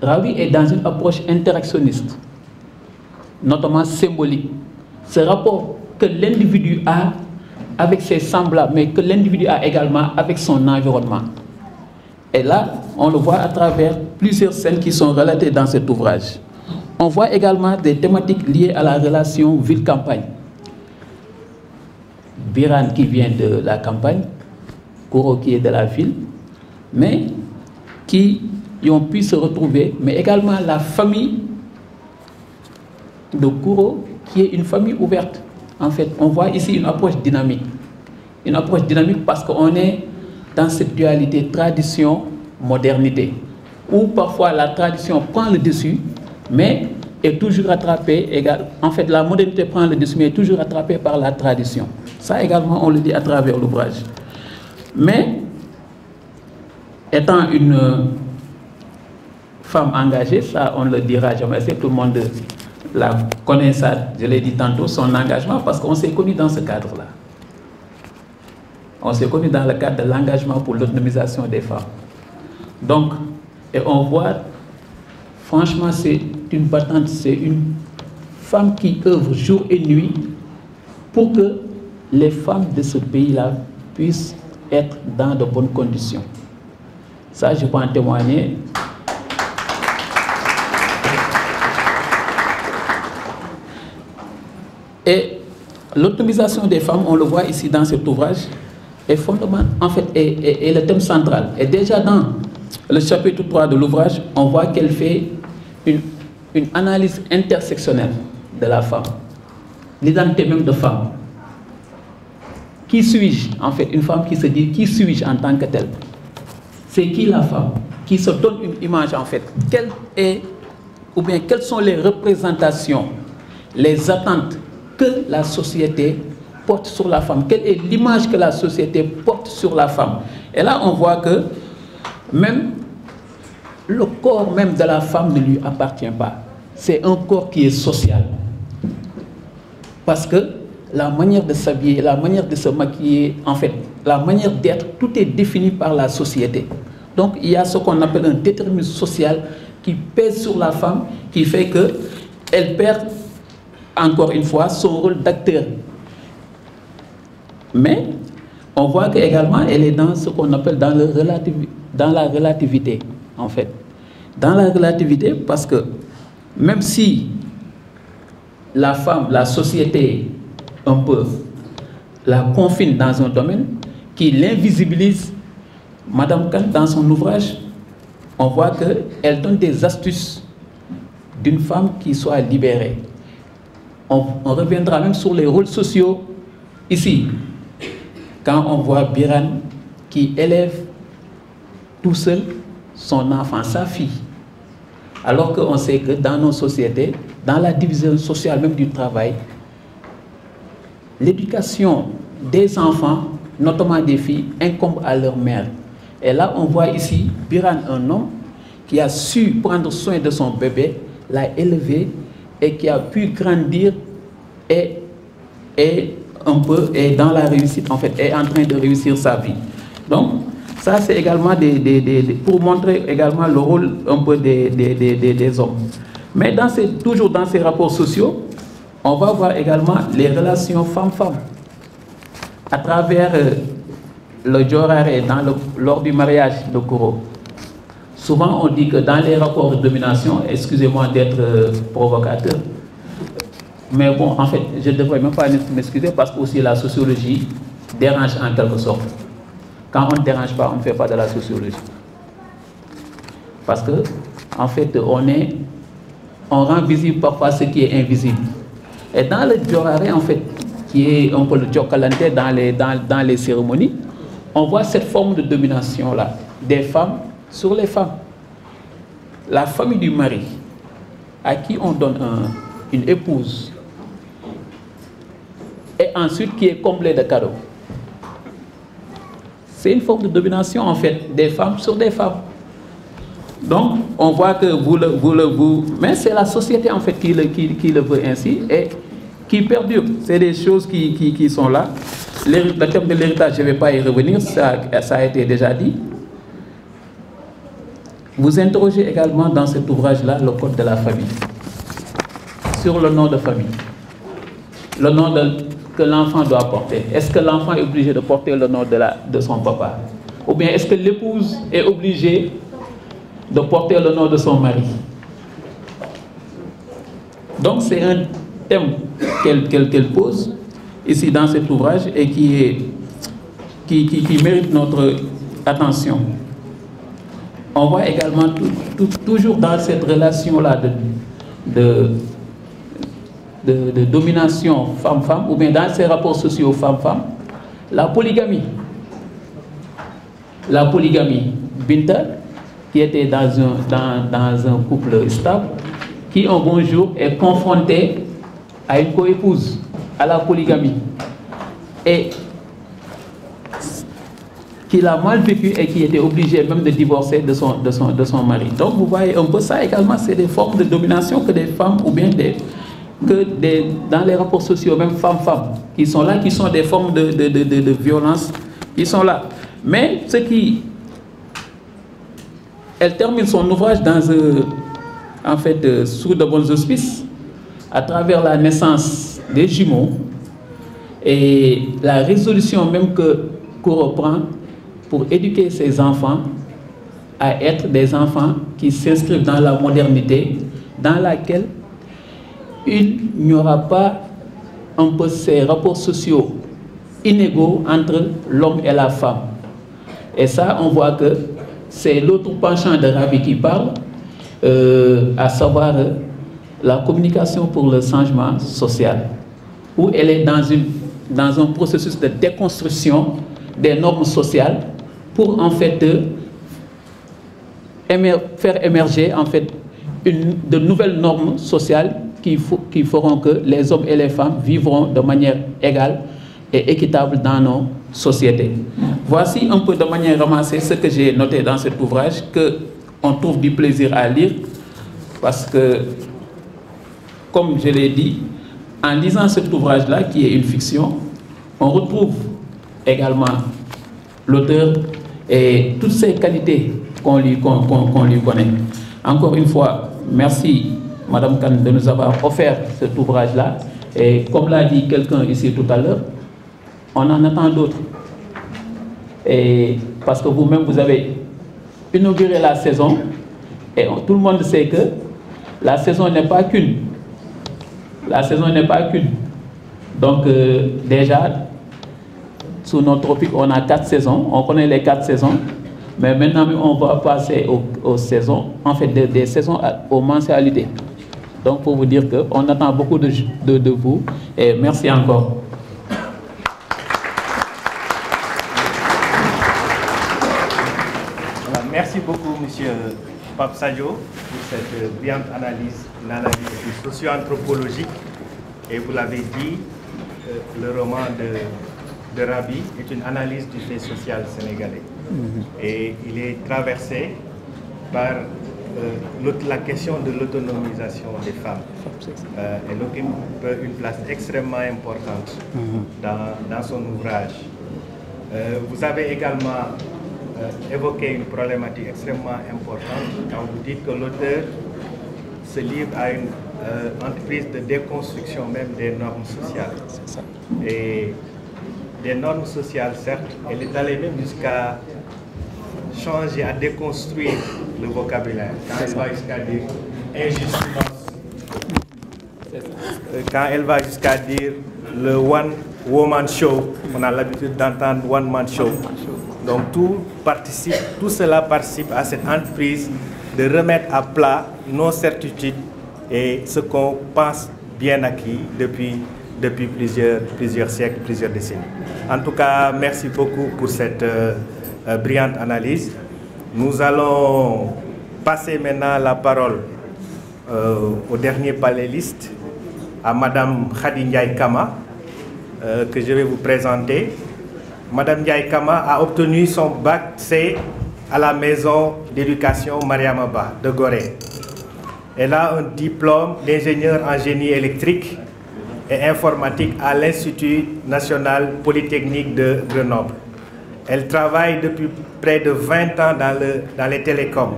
Raoui est dans une approche interactionniste, notamment symbolique. Ce rapport que l'individu a avec ses semblables, mais que l'individu a également avec son environnement. Et là, on le voit à travers plusieurs scènes qui sont relatées dans cet ouvrage. On voit également des thématiques liées à la relation ville-campagne. Biran qui vient de la campagne, Kouro qui est de la ville, mais qui ont pu se retrouver, mais également la famille de Kouro qui est une famille ouverte. En fait, on voit ici une approche dynamique. Une approche dynamique parce qu'on est dans cette dualité tradition-modernité, où parfois la tradition prend le dessus, mais est toujours rattrapée. En fait, la modernité prend le dessus, mais est toujours rattrapée par la tradition. Ça également, on le dit à travers l'ouvrage. Mais, étant une femme engagée, ça on ne le dira jamais, c'est tout le monde la connaît, ça, je l'ai dit tantôt, son engagement, parce qu'on s'est connus dans ce cadre-là. On s'est connus dans le cadre de l'engagement pour l'autonomisation des femmes. Donc, et on voit, franchement, c'est une battante, c'est une femme qui œuvre jour et nuit pour que les femmes de ce pays-là puissent être dans de bonnes conditions. Ça, je peux en témoigner. Et l'autonomisation des femmes, on le voit ici dans cet ouvrage, est fondamental, en fait, est le thème central. Et déjà dans le chapitre 3 de l'ouvrage, on voit qu'elle fait une analyse intersectionnelle de la femme, l'identité même de femme. Qui suis-je? En fait, une femme qui se dit qui suis-je en tant que telle? C'est qui la femme? Qui se donne une image en fait. Quelle est, ou bien quelles sont les représentations, les attentes que la société porte sur la femme? Quelle est l'image que la société porte sur la femme? Et là, on voit que même le corps même de la femme ne lui appartient pas. C'est un corps qui est social. Parce que la manière de s'habiller, la manière de se maquiller, en fait, la manière d'être, tout est défini par la société. Donc, il y a ce qu'on appelle un déterminisme social qui pèse sur la femme, qui fait qu'elle perd, encore une fois, son rôle d'acteur. Mais, on voit qu'également, elle est dans ce qu'on appelle dans la relativité, en fait. Dans la relativité, parce que même si la femme, la société, un peu, la confine dans un domaine, qui l'invisibilise, Madame Kant, dans son ouvrage, on voit qu'elle donne des astuces d'une femme qui soit libérée. On reviendra même sur les rôles sociaux ici, quand on voit Biran qui élève tout seul son enfant, sa fille. Alors qu'on sait que dans nos sociétés, dans la division sociale même du travail, l'éducation des enfants, notamment des filles, incombe à leur mère. Et là, on voit ici Biran, un homme qui a su prendre soin de son bébé, l'a élevé et qui a pu grandir et un peu est dans la réussite, en fait, est en train de réussir sa vie. Donc, ça, c'est également pour montrer également le rôle un peu des hommes. Mais toujours dans ces rapports sociaux, on va voir également les relations femmes-femmes. À travers le Djorare lors du mariage de Kouro. Souvent, on dit que dans les rapports de domination, excusez-moi d'être provocateur, mais bon, en fait, je ne devrais même pas m'excuser parce que aussi la sociologie dérange en quelque sorte. Quand on ne dérange pas, on ne fait pas de la sociologie. Parce que, en fait, on rend visible parfois ce qui est invisible. Et dans le Djorare, en fait, qui est un peu le Djokalante dans les cérémonies, on voit cette forme de domination-là, des femmes sur les femmes. La famille du mari, à qui on donne une épouse, et ensuite qui est comblée de cadeaux. C'est une forme de domination, en fait, des femmes sur des femmes. Donc, on voit que mais c'est la société, en fait, qui le veut ainsi et qui perdure. C'est des choses qui sont là. Le thème de l'héritage, je ne vais pas y revenir, ça a été déjà dit. Vous interrogez également dans cet ouvrage-là le code de la famille, sur le nom de famille, le nom que l'enfant doit porter. Est-ce que l'enfant est obligé de porter le nom de son papa? Ou bien est-ce que l'épouse est obligée de porter le nom de son mari? Donc c'est un thème qu'elle pose ici dans cet ouvrage et qui mérite notre attention. On voit également toujours dans cette relation-là de domination femme-femme, ou bien dans ces rapports sociaux femme-femme, la polygamie. La polygamie. Binta, qui était dans un couple stable, qui un bon jour est confrontée à une coépouse, à la polygamie, et qu'il a mal vécu et qui était obligé même de divorcer de son mari. Donc vous voyez un peu ça également, c'est des formes de domination que des femmes, ou bien dans les rapports sociaux, même femmes-femmes, qui sont là, qui sont des formes de violence, qui sont là. Mais ce qui... Elle termine son ouvrage en fait, sous de bons auspices, à travers la naissance des jumeaux et la résolution même qu'on reprend pour éduquer ses enfants à être des enfants qui s'inscrivent dans la modernité, dans laquelle il n'y aura pas un peu ces rapports sociaux inégaux entre l'homme et la femme. Et ça, on voit que c'est l'autre penchant de Rabi qui parle, à savoir la communication pour le changement social, où elle est dans un processus de déconstruction des normes sociales pour en fait faire émerger en fait de nouvelles normes sociales qui feront que les hommes et les femmes vivront de manière égale et équitable dans nos sociétés. Voici un peu de manière ramassée ce que j'ai noté dans cet ouvrage, qu'on trouve du plaisir à lire, parce que, comme je l'ai dit, en lisant cet ouvrage-là, qui est une fiction, on retrouve également l'auteur et toutes ses qualités qu'on lui connaît. Encore une fois, merci Madame Kane de nous avoir offert cet ouvrage-là. Et comme l'a dit quelqu'un ici tout à l'heure, on en attend d'autres. Et parce que vous-même, vous avez inauguré la saison, et tout le monde sait que la saison n'est pas qu'une. La saison n'est pas qu'une. Donc déjà, sous nos tropiques, on a 4 saisons, on connaît les 4 saisons, mais maintenant on va passer aux saisons, en fait des saisons aux mensualités. Donc pour vous dire qu'on attend beaucoup de vous, et merci encore. Merci beaucoup, Monsieur Pape Sadio, pour cette brillante analyse, une analyse socio-anthropologique. Et vous l'avez dit, le roman de Rabi est une analyse du fait social sénégalais. Et il est traversé par la question de l'autonomisation des femmes. Elle occupe une place extrêmement importante dans son ouvrage. Vous avez également évoqué une problématique extrêmement importante quand vous dites que l'auteur se livre à une entreprise de déconstruction même des normes sociales. Et des normes sociales, certes, elle est allée même jusqu'à changer, à déconstruire le vocabulaire. Quand elle va jusqu'à dire injustice, quand elle va jusqu'à dire le one woman show, on a l'habitude d'entendre one man show. Donc tout cela participe à cette entreprise de remettre à plat nos certitudes et ce qu'on pense bien acquis depuis plusieurs siècles, plusieurs décennies. En tout cas, merci beaucoup pour cette brillante analyse. Nous allons passer maintenant la parole au dernier panéliste, à Madame Khady Ndiaye Kama, que je vais vous présenter. Madame Ndiaye Kama a obtenu son bac C à la maison d'éducation Mariama Ba de Gorée. Elle a un diplôme d'ingénieur en génie électrique et informatique à l'Institut national polytechnique de Grenoble. Elle travaille depuis près de 20 ans dans les télécoms,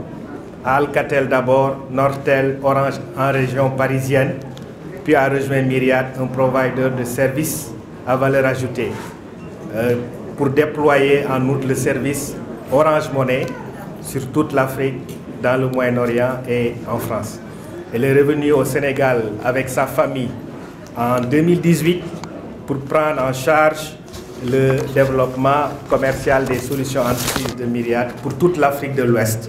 à Alcatel d'abord, Nortel, Orange en région parisienne, puis a rejoint Myriad, un provider de services à valeur ajoutée, pour déployer en outre le service Orange Money sur toute l'Afrique, dans le Moyen-Orient et en France. Elle est revenue au Sénégal avec sa famille en 2018 pour prendre en charge le développement commercial des solutions entreprises de Myriad pour toute l'Afrique de l'Ouest.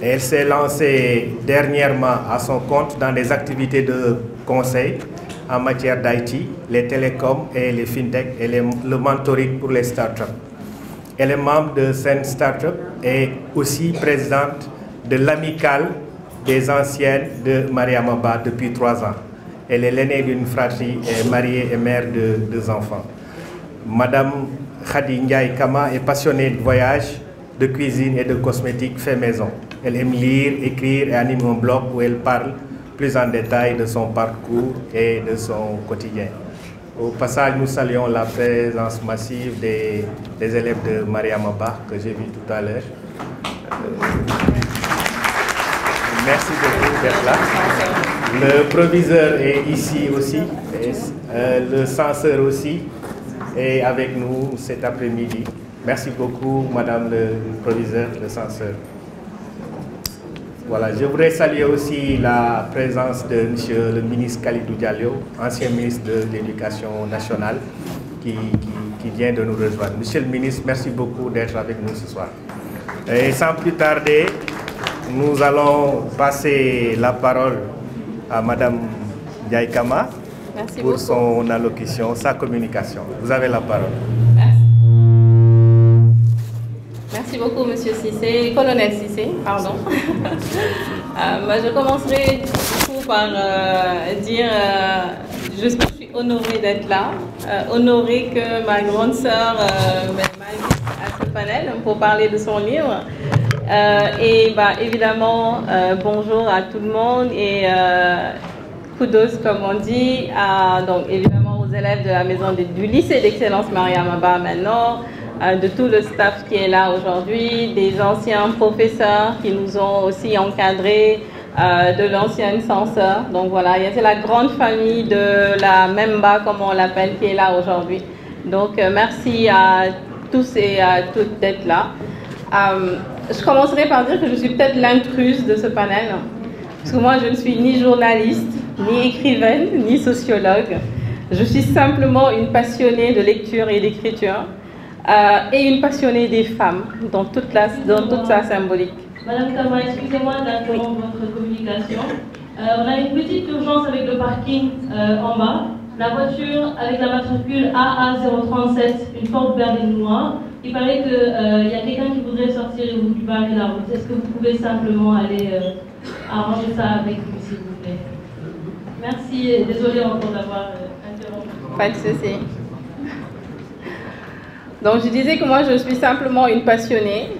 Et elle s'est lancée dernièrement à son compte dans des activités de conseil en matière d'IT, les télécoms et les fintech et le mentoring pour les startups. Elle est membre de Sen Startup et aussi présidente de l'amicale des anciennes de Mariama Ba depuis 3 ans. Elle est l'aînée d'une fratrie, est mariée et mère de 2 enfants. Madame Khady Ndiaye Kama est passionnée de voyage, de cuisine et de cosmétiques fait maison. Elle aime lire, écrire et anime un blog où elle parle plus en détail de son parcours et de son quotidien. Au passage, nous saluons la présence massive des élèves de Mariama Ba que j'ai vu tout à l'heure. Merci beaucoup d'être là. Le proviseur est ici aussi, et le censeur aussi est avec nous cet après-midi. Merci beaucoup, Madame le proviseur, le censeur. Voilà, je voudrais saluer aussi la présence de Monsieur le ministre Khalidou Diallo, ancien ministre de l'Éducation nationale, qui vient de nous rejoindre. Monsieur le ministre, merci beaucoup d'être avec nous ce soir. Et sans plus tarder, nous allons passer la parole à Madame Ndiaye Kama pour son allocution, sa communication. Vous avez la parole. Merci beaucoup, Monsieur Cissé, Colonel Cissé, pardon. Je commencerai du coup par dire je suis honorée d'être là, honorée que ma grande sœur m'invite à ce panel pour parler de son livre. Évidemment, bonjour à tout le monde et kudos, comme on dit, donc évidemment aux élèves de la maison du lycée d'excellence Mariama Ba maintenant, de tout le staff qui est là aujourd'hui, des anciens professeurs qui nous ont aussi encadrés, de l'ancienne censeur. Donc voilà, c'est la grande famille de la MEMBA, comme on l'appelle, qui est là aujourd'hui. Donc merci à tous et à toutes d'être là. Je commencerai par dire que je suis peut-être l'intruse de ce panel, parce que moi je ne suis ni journaliste, ni écrivaine, ni sociologue. Je suis simplement une passionnée de lecture et d'écriture. Et une passionnée des femmes dans toute sa symbolique. Madame Kama, excusez-moi d'interrompre votre communication. On a une petite urgence avec le parking en bas. La voiture avec la matricule AA037, une Ford berline noire. Il paraît qu'il y a quelqu'un qui voudrait sortir et vous barrer la route. Est-ce que vous pouvez simplement aller arranger ça avec lui, s'il vous plaît? Merci et désolé encore d'avoir interrompu. Pas de souci. Donc je disais que moi je suis simplement une passionnée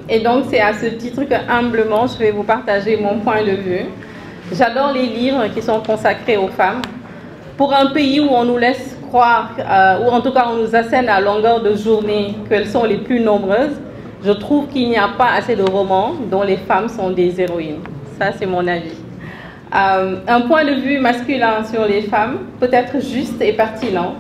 et donc c'est à ce titre que humblement je vais vous partager mon point de vue. J'adore les livres qui sont consacrés aux femmes. Pour un pays où on nous laisse croire, ou en tout cas on nous assène à longueur de journée qu'elles sont les plus nombreuses, je trouve qu'il n'y a pas assez de romans dont les femmes sont des héroïnes. Ça c'est mon avis. Un point de vue masculin sur les femmes peut être juste et pertinent,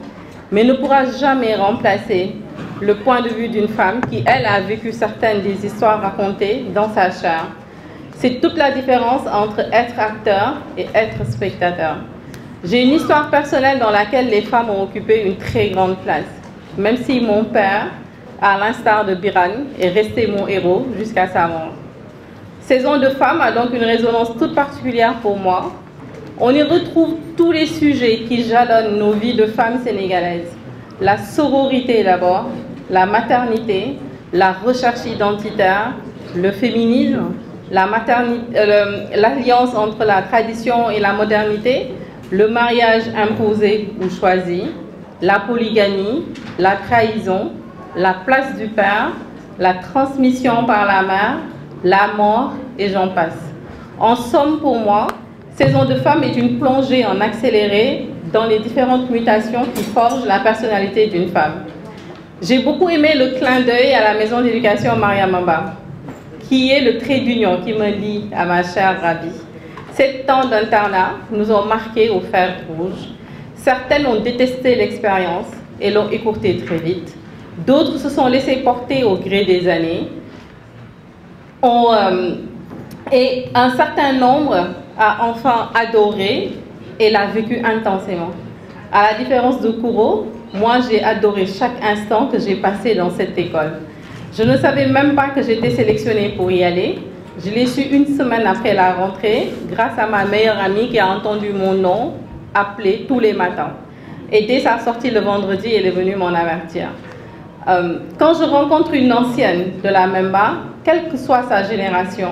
mais ne pourra jamais remplacer le point de vue d'une femme qui, elle, a vécu certaines des histoires racontées dans sa chair. C'est toute la différence entre être acteur et être spectateur. J'ai une histoire personnelle dans laquelle les femmes ont occupé une très grande place, même si mon père, à l'instar de Biran, est resté mon héros jusqu'à sa mort. Saison de femmes a donc une résonance toute particulière pour moi. On y retrouve tous les sujets qui jalonnent nos vies de femmes sénégalaises. La sororité d'abord, la maternité, la recherche identitaire, le féminisme, l'alliance entre la tradition et la modernité, le mariage imposé ou choisi, la polygamie, la trahison, la place du père, la transmission par la mère, la mort et j'en passe. En somme, pour moi, Saison de femmes est une plongée en accéléré dans les différentes mutations qui forgent la personnalité d'une femme. J'ai beaucoup aimé le clin d'œil à la maison d'éducation Mariama Ba, qui est le trait d'union qui me lie à ma chère Rabi. 7 ans d'internat nous ont marqués au fer rouge. Certaines ont détesté l'expérience et l'ont écourtée très vite. D'autres se sont laissés porter au gré des années. Et un certain nombre a enfin adoré et l'a vécu intensément. À la différence de Kouro, moi j'ai adoré chaque instant que j'ai passé dans cette école. Je ne savais même pas que j'étais sélectionnée pour y aller. Je l'ai su une semaine après la rentrée, grâce à ma meilleure amie qui a entendu mon nom appeler tous les matins. Et dès sa sortie le vendredi, elle est venue m'en avertir. Quand je rencontre une ancienne de la Memba, quelle que soit sa génération,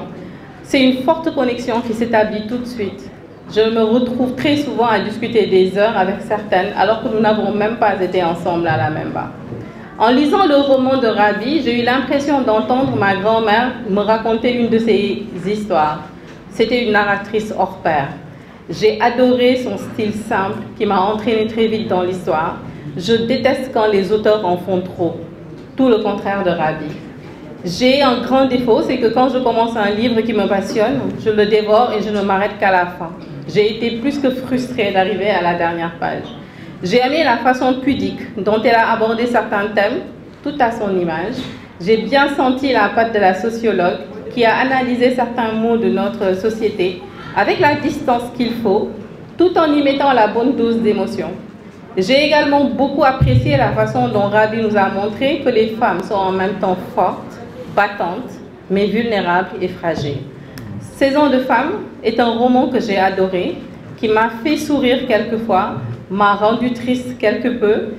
c'est une forte connexion qui s'établit tout de suite. Je me retrouve très souvent à discuter des heures avec certaines, alors que nous n'avons même pas été ensemble à la Memba. En lisant le roman de Rabi, j'ai eu l'impression d'entendre ma grand-mère me raconter une de ses histoires. C'était une narratrice hors pair. J'ai adoré son style simple qui m'a entraîné très vite dans l'histoire. Je déteste quand les auteurs en font trop. Tout le contraire de Rabi. J'ai un grand défaut, c'est que quand je commence un livre qui me passionne, je le dévore et je ne m'arrête qu'à la fin. J'ai été plus que frustrée d'arriver à la dernière page. J'ai aimé la façon pudique dont elle a abordé certains thèmes, tout à son image. J'ai bien senti la patte de la sociologue qui a analysé certains mots de notre société avec la distance qu'il faut, tout en y mettant la bonne dose d'émotion. J'ai également beaucoup apprécié la façon dont Rabi nous a montré que les femmes sont en même temps fortes, battantes, mais vulnérables et fragiles. Saison de femmes est un roman que j'ai adoré, qui m'a fait sourire quelquefois, m'a rendu triste quelque peu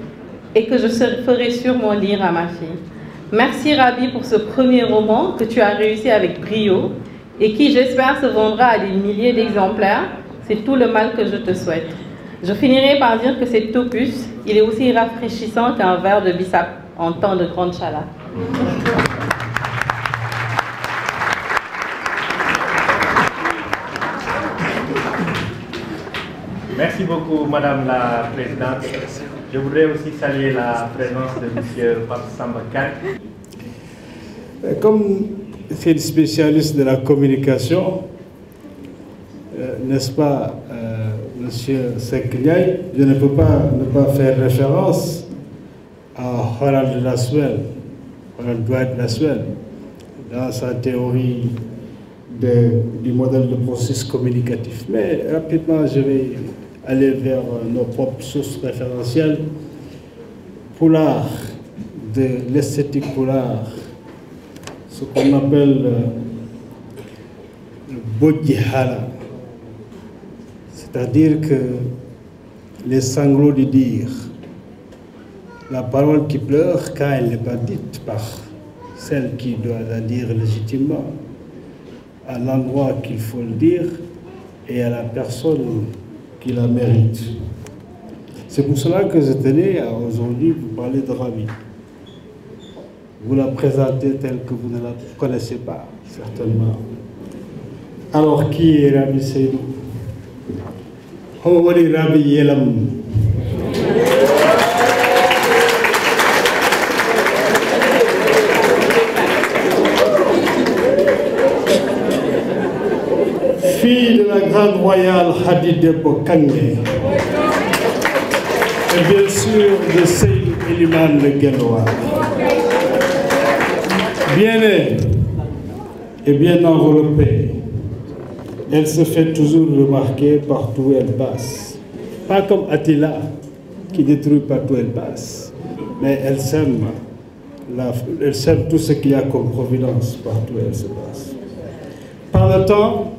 et que je ferai sûrement lire à ma fille. Merci Rabi pour ce premier roman que tu as réussi avec brio et qui, j'espère, se vendra à des milliers d'exemplaires. C'est tout le mal que je te souhaite. Je finirai par dire que cet opus, il est aussi rafraîchissant qu'un verre de bissap en temps de grande chaleur. Merci beaucoup, Madame la Présidente. Je voudrais aussi saluer la présence de M. Pape Samba Kane. Comme c'est le spécialiste de la communication, n'est-ce pas, M. Sekniaï, je ne peux pas ne pas faire référence à Harald Laswell, Harald Dwight Laswell, dans sa théorie du modèle de processus communicatif. Mais rapidement, je vais aller vers nos propres sources référentielles. Poulard, de l'esthétique Poulard, ce qu'on appelle le bodhihala, c'est-à-dire que les sanglots du dire, la parole qui pleure quand elle n'est pas dite par celle qui doit la dire légitimement, à l'endroit qu'il faut le dire et à la personne qui la mérite. C'est pour cela que je tenais à aujourd'hui vous parler de Rabi. Vous la présentez telle que vous ne la connaissez pas, certainement. Alors, qui est Rabi Seydou? Rabi Yelam. Fille de la grande royale Hadid Debbo Kangé, et bien sûr de Seydou Eliman le Guelwaar. Bien née et bien enveloppée, elle se fait toujours remarquer partout où elle passe. Pas comme Attila, qui détruit partout où elle passe, mais elle sème tout ce qu'il y a comme providence partout où elle se passe. Par le temps,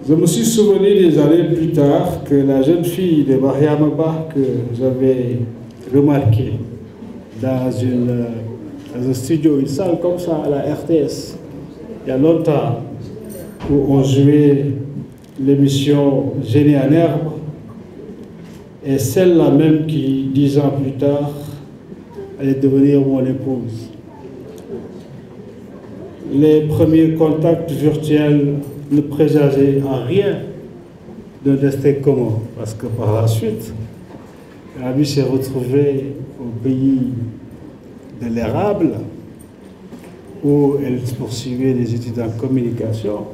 je me suis souvenu des années plus tard que la jeune fille de Mariamaba que j'avais remarquée dans un studio, une salle comme ça à la RTS, il y a longtemps, où on jouait l'émission Génie en herbe, et celle-là même qui, 10 ans plus tard, allait devenir mon épouse. Les premiers contacts virtuels ne présageaient en rien d'un destin commun, parce que par la suite, Rabi s'est retrouvé au pays de l'érable, où elle poursuivait des études en communication.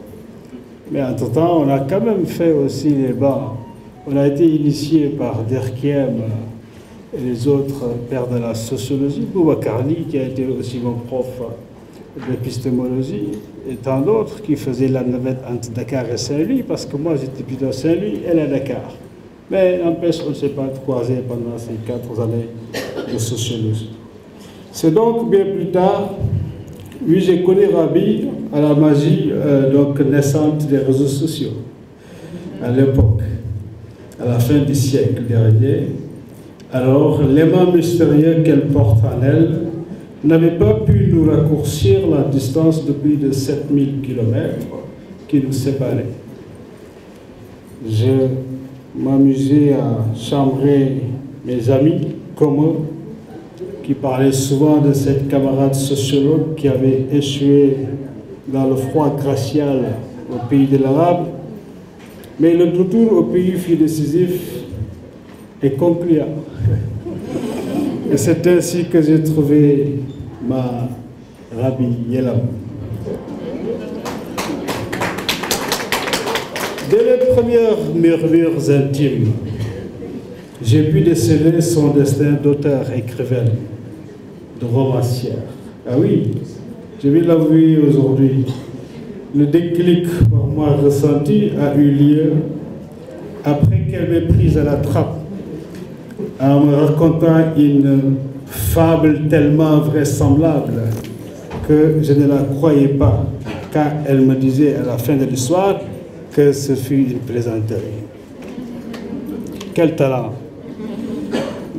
Mais entre-temps, on a quand même fait aussi les bancs. On a été initié par Derkiem et les autres pères de la sociologie, Boubacarli, qui a été aussi mon prof d'épistémologie, et tant d'autres qui faisaient la navette entre Dakar et Saint-Louis, parce que moi j'étais plutôt à Saint-Louis, elle à Dakar. Mais n'empêche, on ne s'est pas croisé pendant ces 4 années de sociologie. C'est donc bien plus tard, oui, j'ai connu Rabi à la magie donc naissante des réseaux sociaux, à l'époque, à la fin du siècle dernier. Alors, l'aimant mystérieux qu'elle porte en elle n'avait pas pu nous raccourcir la distance de plus de 7000 km qui nous séparaient. Je m'amusais à chambrer mes amis communs qui parlaient souvent de cette camarade sociologue qui avait échoué dans le froid glacial au pays de l'Arabe. Mais le retour au pays fut décisif et concluant. Et c'est ainsi que j'ai trouvé ma Rabi Yelam. Dès les premières murmures intimes, j'ai pu déceler son destin d'auteur-écrivaine, de romancière. Ah oui, je vais l'avouer aujourd'hui. Le déclic par moi ressenti a eu lieu après qu'elle m'ait prise à la trappe en me racontant une fable tellement vraisemblable que je ne la croyais pas quand elle me disait à la fin de l'histoire que ce fut une plaisanterie. Quel talent!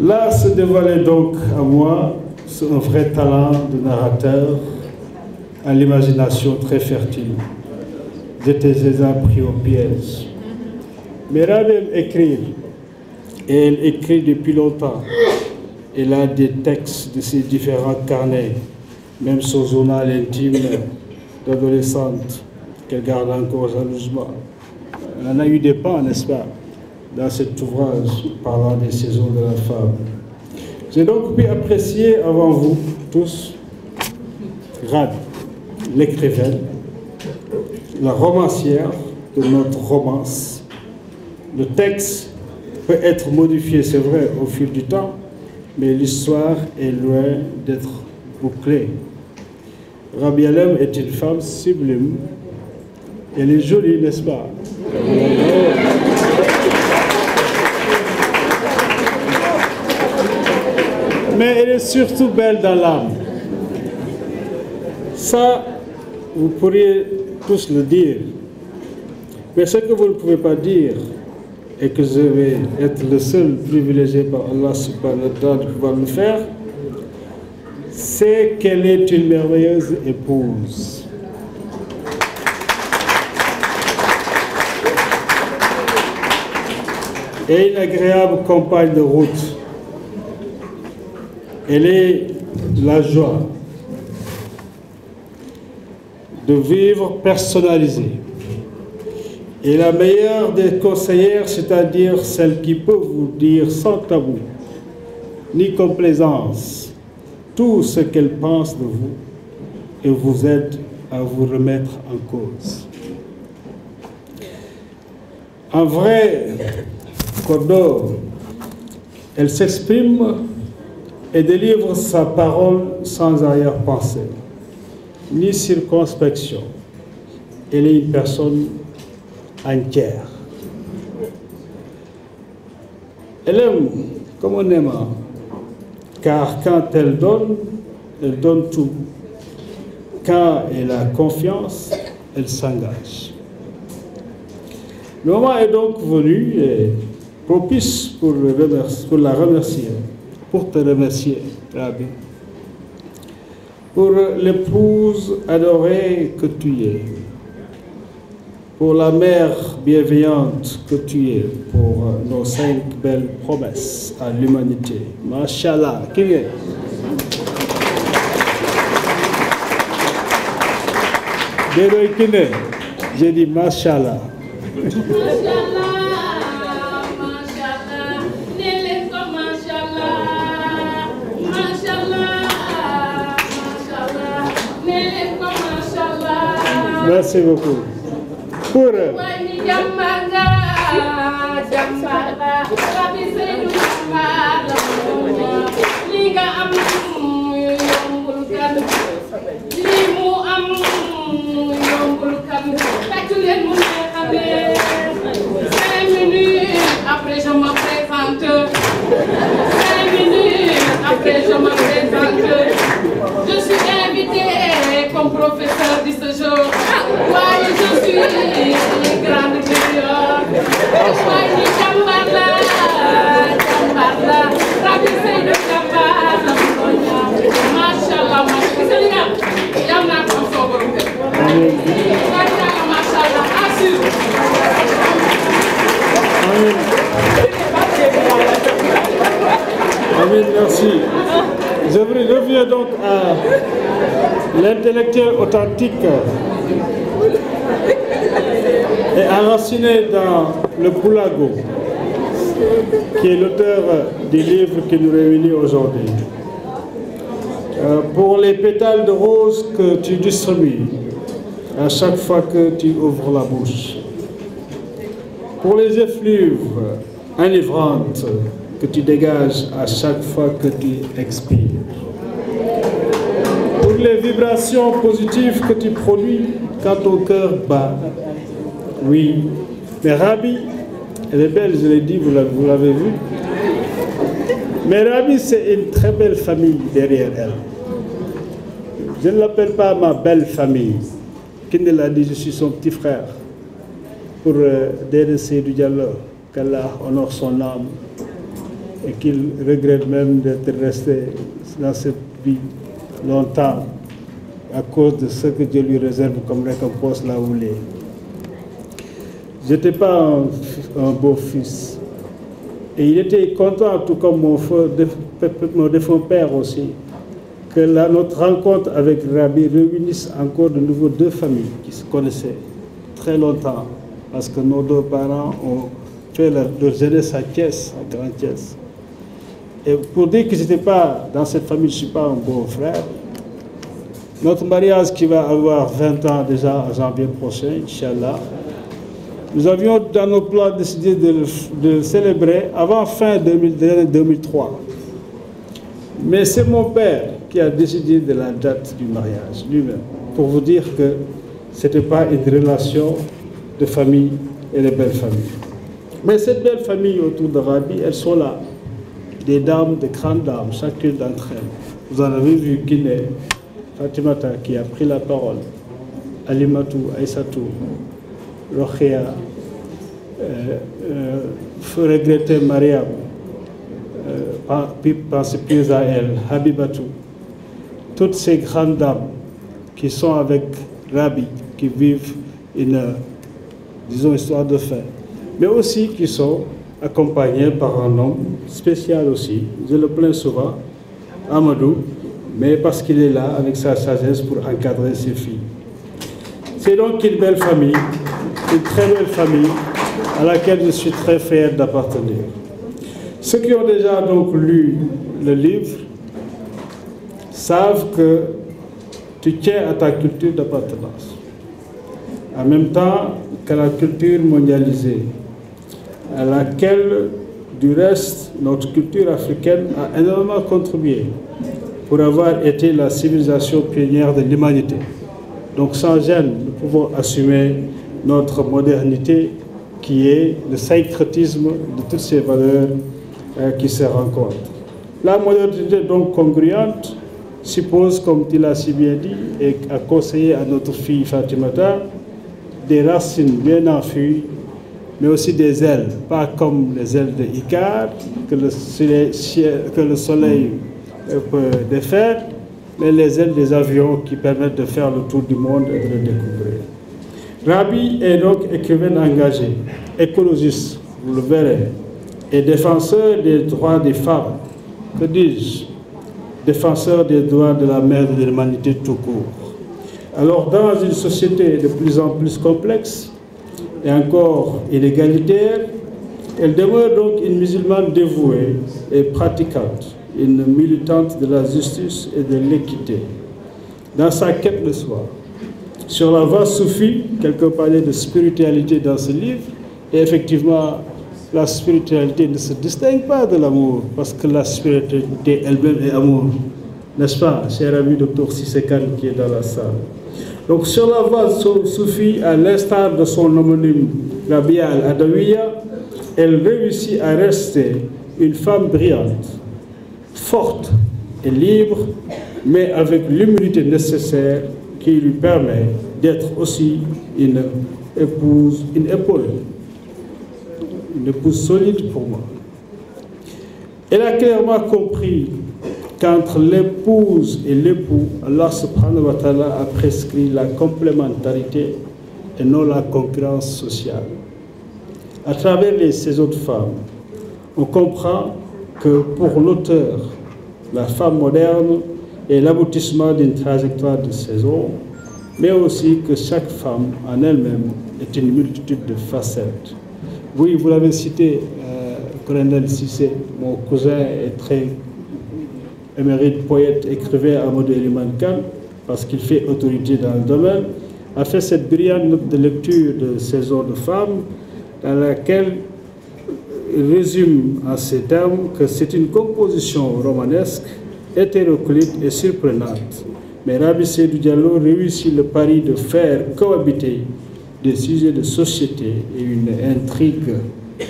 Là se dévoilait donc à moi un vrai talent de narrateur, à l'imagination très fertile. J'étais aisément pris au piège. Mais Rabi aime écrire, et elle écrit depuis longtemps. Elle a des textes de ses différents carnets, même son journal intime d'adolescente qu'elle garde encore jalousement. Elle en a eu des pans, n'est-ce pas, dans cet ouvrage parlant des saisons de la femme. J'ai donc pu apprécier avant vous tous Rabi, l'écrivaine, la romancière de notre romance. Le texte peut être modifié, c'est vrai, au fil du temps, mais l'histoire est loin d'être bouclée. Rabi Yelam est une femme sublime. Elle est jolie, n'est-ce pas? Mais elle est surtout belle dans l'âme. Ça, vous pourriez tous le dire. Mais ce que vous ne pouvez pas dire, et que je vais être le seul privilégié par Allah subhanahu wa ta'ala de pouvoir le faire, c'est qu'elle est une merveilleuse épouse. Et une agréable compagne de route. Elle est la joie de vivre personnalisé. Et la meilleure des conseillères, c'est-à-dire celle qui peut vous dire sans tabou, ni complaisance, tout ce qu'elle pense de vous et vous aide à vous remettre en cause. En vrai, Cordor, elle s'exprime et délivre sa parole sans arrière-pensée, ni circonspection. Elle est une personne entière. Elle aime comme on aime, car quand elle donne tout. Quand elle a confiance, elle s'engage. Le moment est donc venu et propice pour la remercier, pour te remercier, Rabi, pour l'épouse adorée que tu es, pour la mère bienveillante que tu es, pour nos 5 belles promesses à l'humanité. Mashallah, qui vient? J'ai dit Mashallah. Mashallah, Merci beaucoup. Pour après je me présente. 5 minutes après je me présente. Je suis invitée comme professeur de ce jour. Ouais, je suis grande meilleure. Ouais, Jambarla, Rabi Seydou Jambarla, Machallah, Machallah. Yamna comme ça, Machallah, assure. Amin, merci. Je reviens donc à l'intellectuel authentique et enraciné dans le Poulago, qui est l'auteur des livres qui nous réunit aujourd'hui. Pour les pétales de rose que tu distribues à chaque fois que tu ouvres la bouche, pour les effluves enivrantes que tu dégages à chaque fois que tu expires, pour les vibrations positives que tu produis quand ton cœur bat. Oui, mais Rabi, elle est belle, je l'ai dit, vous l'avez vu. Mais Rabi, c'est une très belle famille derrière elle. Je ne l'appelle pas ma belle famille. Kinde l'a dit, je suis son petit frère. Pour Dede Seydou Diallo, qu'Allah honore son âme et qu'il regrette même d'être resté dans cette vie longtemps à cause de ce que Dieu lui réserve comme récompense là où il est. Je n'étais pas un beau fils. Et il était content, tout comme mon défunt père aussi, que notre rencontre avec Rabi réunisse encore de nouveau 2 familles qui se connaissaient très longtemps. Parce que nos 2 parents ont fait leur jeunesse à Thiès, à Grand Thiès. Et pour dire que je n'étais pas dans cette famille, je ne suis pas un bon frère, notre mariage qui va avoir 20 ans déjà en janvier prochain, Inch'Allah, nous avions dans nos plans décidé de le célébrer avant fin 2003. Mais c'est mon père qui a décidé de la date du mariage lui-même, pour vous dire que ce n'était pas une relation de famille et de belles familles. Mais cette belle famille autour de Rabi, elles sont là. Des dames, des grandes dames, chacune d'entre elles. Vous en avez vu Guinée, Fatimata qui a pris la parole, Alimatou, Aïssatou, Rokhia, faut regretter Mariam, pensez plus à elle, Habibatou. Toutes ces grandes dames qui sont avec Rabi, qui vivent une, disons, histoire de fin, mais aussi qui sont accompagnés par un homme spécial aussi, je le plains souvent, Amadou, mais parce qu'il est là avec sa sagesse pour encadrer ses filles. C'est donc une belle famille, une très belle famille à laquelle je suis très fier d'appartenir. Ceux qui ont déjà donc lu le livre savent que tu tiens à ta culture d'appartenance, en même temps que la culture mondialisée, à laquelle, du reste, notre culture africaine a énormément contribué pour avoir été la civilisation pionnière de l'humanité. Donc sans gêne, nous pouvons assumer notre modernité qui est le syncrétisme de toutes ces valeurs qui se rencontrent. La modernité donc congruente suppose, comme tu l'as si bien dit, et a conseillé à notre fille Fatimata, des racines bien enfuies, mais aussi des ailes, pas comme les ailes de Icare, que le soleil peut défaire, mais les ailes des avions qui permettent de faire le tour du monde et de le découvrir. Rabi est donc écrivain engagé, écologiste, vous le verrez, et défenseur des droits des femmes. Que dis-je? Défenseur des droits de la mère et de l'humanité tout court. Alors, dans une société de plus en plus complexe et encore inégalitaire, elle demeure donc une musulmane dévouée et pratiquante, une militante de la justice et de l'équité. Dans sa quête de soi, sur la voie soufie. Quelqu'un parlait de spiritualité dans ce livre. Et effectivement, la spiritualité ne se distingue pas de l'amour, parce que la spiritualité elle-même est amour. N'est-ce pas, cher ami Dr Cissé Kane qui est dans la salle? Donc sur la voie soufie, à l'instar de son homonyme Rabia al-Adawiya, elle réussit à rester une femme brillante, forte et libre, mais avec l'humilité nécessaire qui lui permet d'être aussi une épouse, une épaule solide pour moi. Elle a clairement compris qu'entre l'épouse et l'époux, Allah subhanahu wa ta'ala a prescrit la complémentarité et non la concurrence sociale. À travers les saisons de femmes, on comprend que pour l'auteur, la femme moderne est l'aboutissement d'une trajectoire de saison, mais aussi que chaque femme en elle-même est une multitude de facettes. Oui, vous l'avez cité, Colonel Cissé, mon cousin est très émérite poète, écrivain Amadou Eliman Kane, parce qu'il fait autorité dans le domaine, a fait cette brillante note de lecture de Saison de femmes, dans laquelle il résume en ces termes que c'est une composition romanesque, hétéroclite et surprenante. Mais Rabi Seydou Diallo réussit le pari de faire cohabiter des sujets de société et une intrigue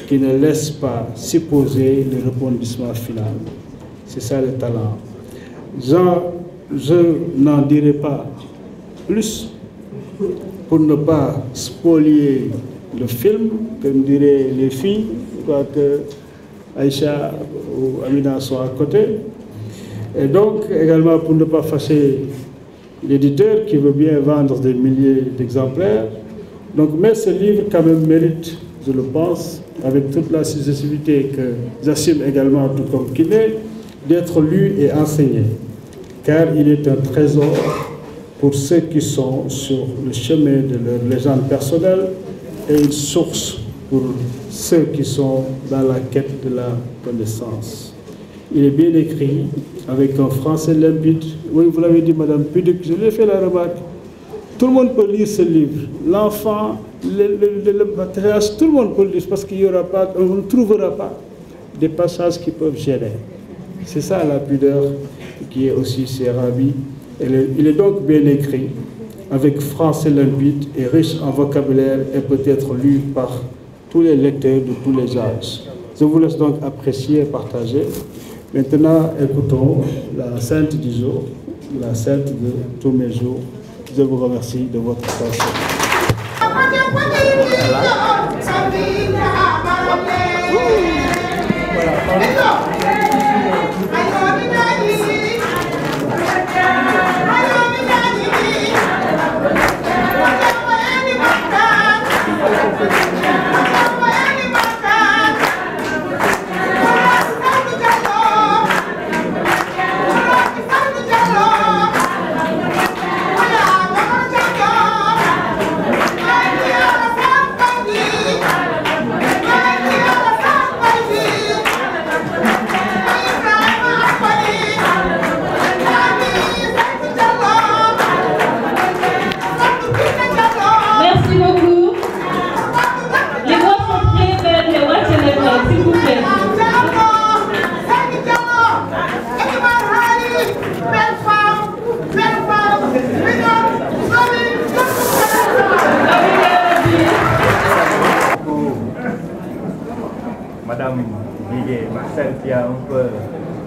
qui ne laisse pas supposer le rebondissement final. C'est ça le talent. Je n'en dirai pas plus pour ne pas spolier le film, comme diraient les filles, quoique Aïcha ou Amina sont à côté. Et donc, également pour ne pas fâcher l'éditeur qui veut bien vendre des milliers d'exemplaires. Donc, mais ce livre quand même mérite, je le pense, avec toute la successivité que j'assume également, tout comme qu'il est, d'être lu et enseigné, car il est un trésor pour ceux qui sont sur le chemin de leur légende personnelle et une source pour ceux qui sont dans la quête de la connaissance. Il est bien écrit, avec un français limpide. Oui, vous l'avez dit, Madame Puduc, je lui ai fait la remarque. Tout le monde peut lire ce livre. L'enfant, le matériage, tout le monde peut le lire, parce qu'il n'y aura pas, on ne trouvera pas des passages qui peuvent gêner. C'est ça la pudeur qui est aussi chez Rabi. Il est donc bien écrit, avec français limpide et riche en vocabulaire et peut-être lu par tous les lecteurs de tous les âges. Je vous laisse donc apprécier et partager. Maintenant, écoutons la sainte du jour, la sainte de tous mes jours. Je vous remercie de votre attention. Madame Guiguet Marcel qui a un peu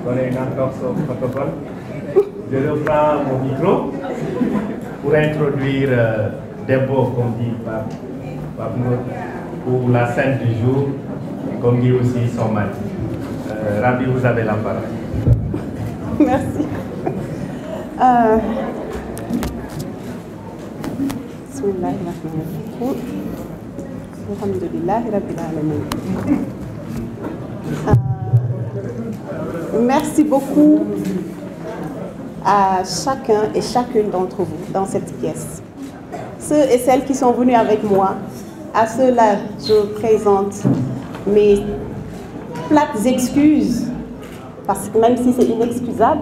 donné une entorse au protocole. Je reprends mon micro pour introduire Debo, comme dit par nous, pour la scène du jour, comme dit aussi son mari. Rabi, vous avez la parole. Merci. Merci beaucoup à chacun et chacune d'entre vous dans cette pièce. Ceux et celles qui sont venus avec moi, à ceux-là, je présente mes plates excuses, parce que même si c'est inexcusable,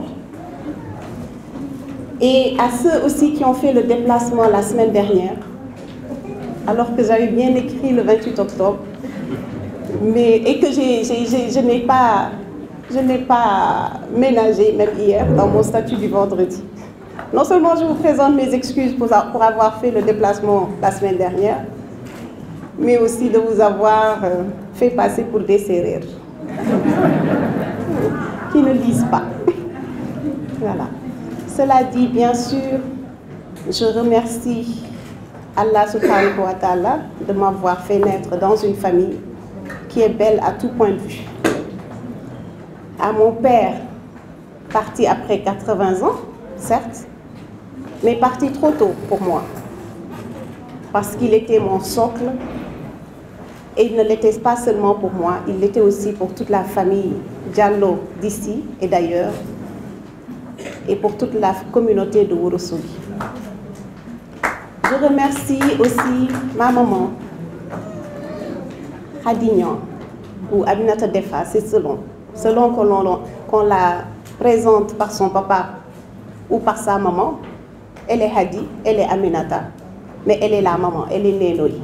Et à ceux aussi qui ont fait le déplacement la semaine dernière, alors que j'avais bien écrit le 28 octobre, et que je n'ai pas ménagé, même hier, dans mon statut du vendredi. Non seulement je vous présente mes excuses pour avoir fait le déplacement la semaine dernière, mais aussi de vous avoir fait passer pour des serrères qui ne lisent pas. Voilà. Cela dit, bien sûr, je remercie Allah subhanahu wa ta'ala de m'avoir fait naître dans une famille qui est belle à tout point de vue. À mon père, parti après 80 ans, certes, mais parti trop tôt pour moi, parce qu'il était mon socle, et il ne l'était pas seulement pour moi, il l'était aussi pour toute la famille Diallo d'ici et d'ailleurs, et pour toute la communauté de Ourossogui. Je remercie aussi ma maman, Hadignan, ou Aminata Defa, c'est selon qu'on la présente par son papa ou par sa maman. Elle est Hadi, elle est Aminata, mais elle est la maman, elle est Nénoï.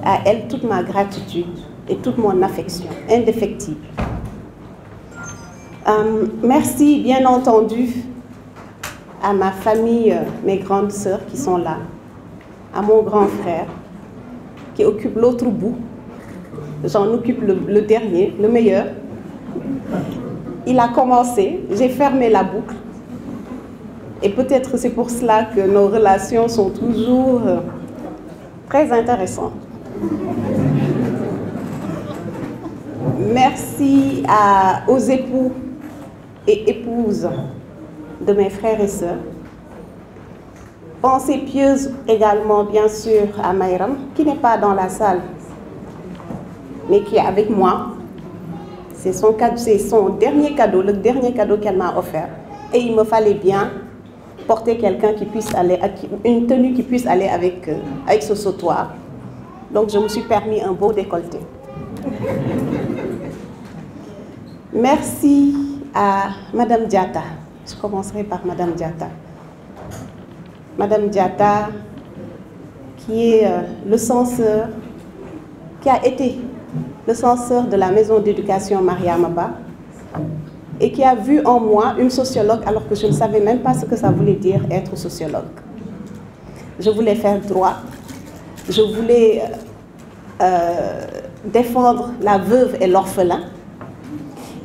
À elle, toute ma gratitude et toute mon affection, indéfectible. Merci, bien entendu, à ma famille, mes grandes sœurs qui sont là, à mon grand frère, qui occupe l'autre bout. J'en occupe le dernier, le meilleur. Il a commencé, j'ai fermé la boucle. Et peut-être c'est pour cela que nos relations sont toujours très intéressantes. Merci aux époux et épouses de mes frères et sœurs. Pensée pieuse également, bien sûr, à Maïram, qui n'est pas dans la salle, mais qui est avec moi. C'est son dernier cadeau, le dernier cadeau qu'elle m'a offert. Et il me fallait bien porter quelqu'un qui puisse aller, une tenue qui puisse aller avec ce sautoir. Donc je me suis permis un beau décolleté. Merci à Madame Diatta. Je commencerai par Madame Diatta. Madame Diatta, qui est le censeur, qui a été le censeur de la maison d'éducation Mariamaba, et qui a vu en moi une sociologue alors que je ne savais même pas ce que ça voulait dire être sociologue. Je voulais faire droit, je voulais défendre la veuve et l'orphelin.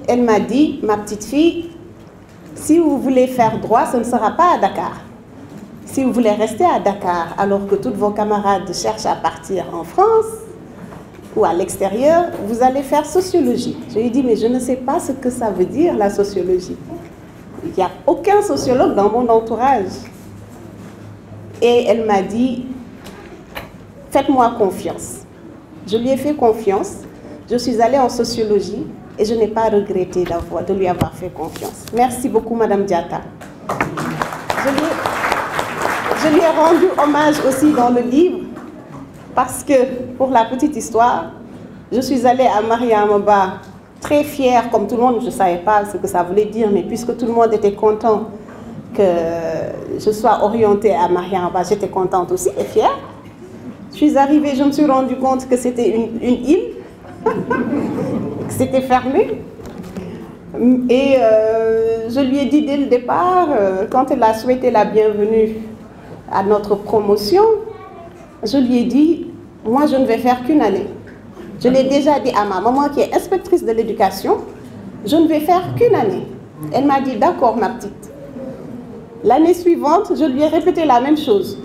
Elle m'a dit, ma petite fille, si vous voulez faire droit, ce ne sera pas à Dakar. Si vous voulez rester à Dakar alors que tous vos camarades cherchent à partir en France ou à l'extérieur, vous allez faire sociologie. Je lui ai dit, mais je ne sais pas ce que ça veut dire, la sociologie. Il n'y a aucun sociologue dans mon entourage. Et elle m'a dit, faites-moi confiance. Je lui ai fait confiance. Je suis allée en sociologie et je n'ai pas regretté de lui avoir fait confiance. Merci beaucoup, Madame Diatta. Je lui ai rendu hommage aussi dans le livre parce que, pour la petite histoire, je suis allée à Mariamaba très fière, comme tout le monde. Je ne savais pas ce que ça voulait dire, mais puisque tout le monde était content que je sois orientée à Mariamaba, j'étais contente aussi et fière. Je suis arrivée, je me suis rendu compte que c'était une île, que c'était fermé. Et je lui ai dit dès le départ, quand elle a souhaité la bienvenue à notre promotion, je lui ai dit, moi je ne vais faire qu'une année. Je l'ai déjà dit à ma maman qui est inspectrice de l'éducation, je ne vais faire qu'une année. Elle m'a dit, d'accord ma petite. L'année suivante, je lui ai répété la même chose.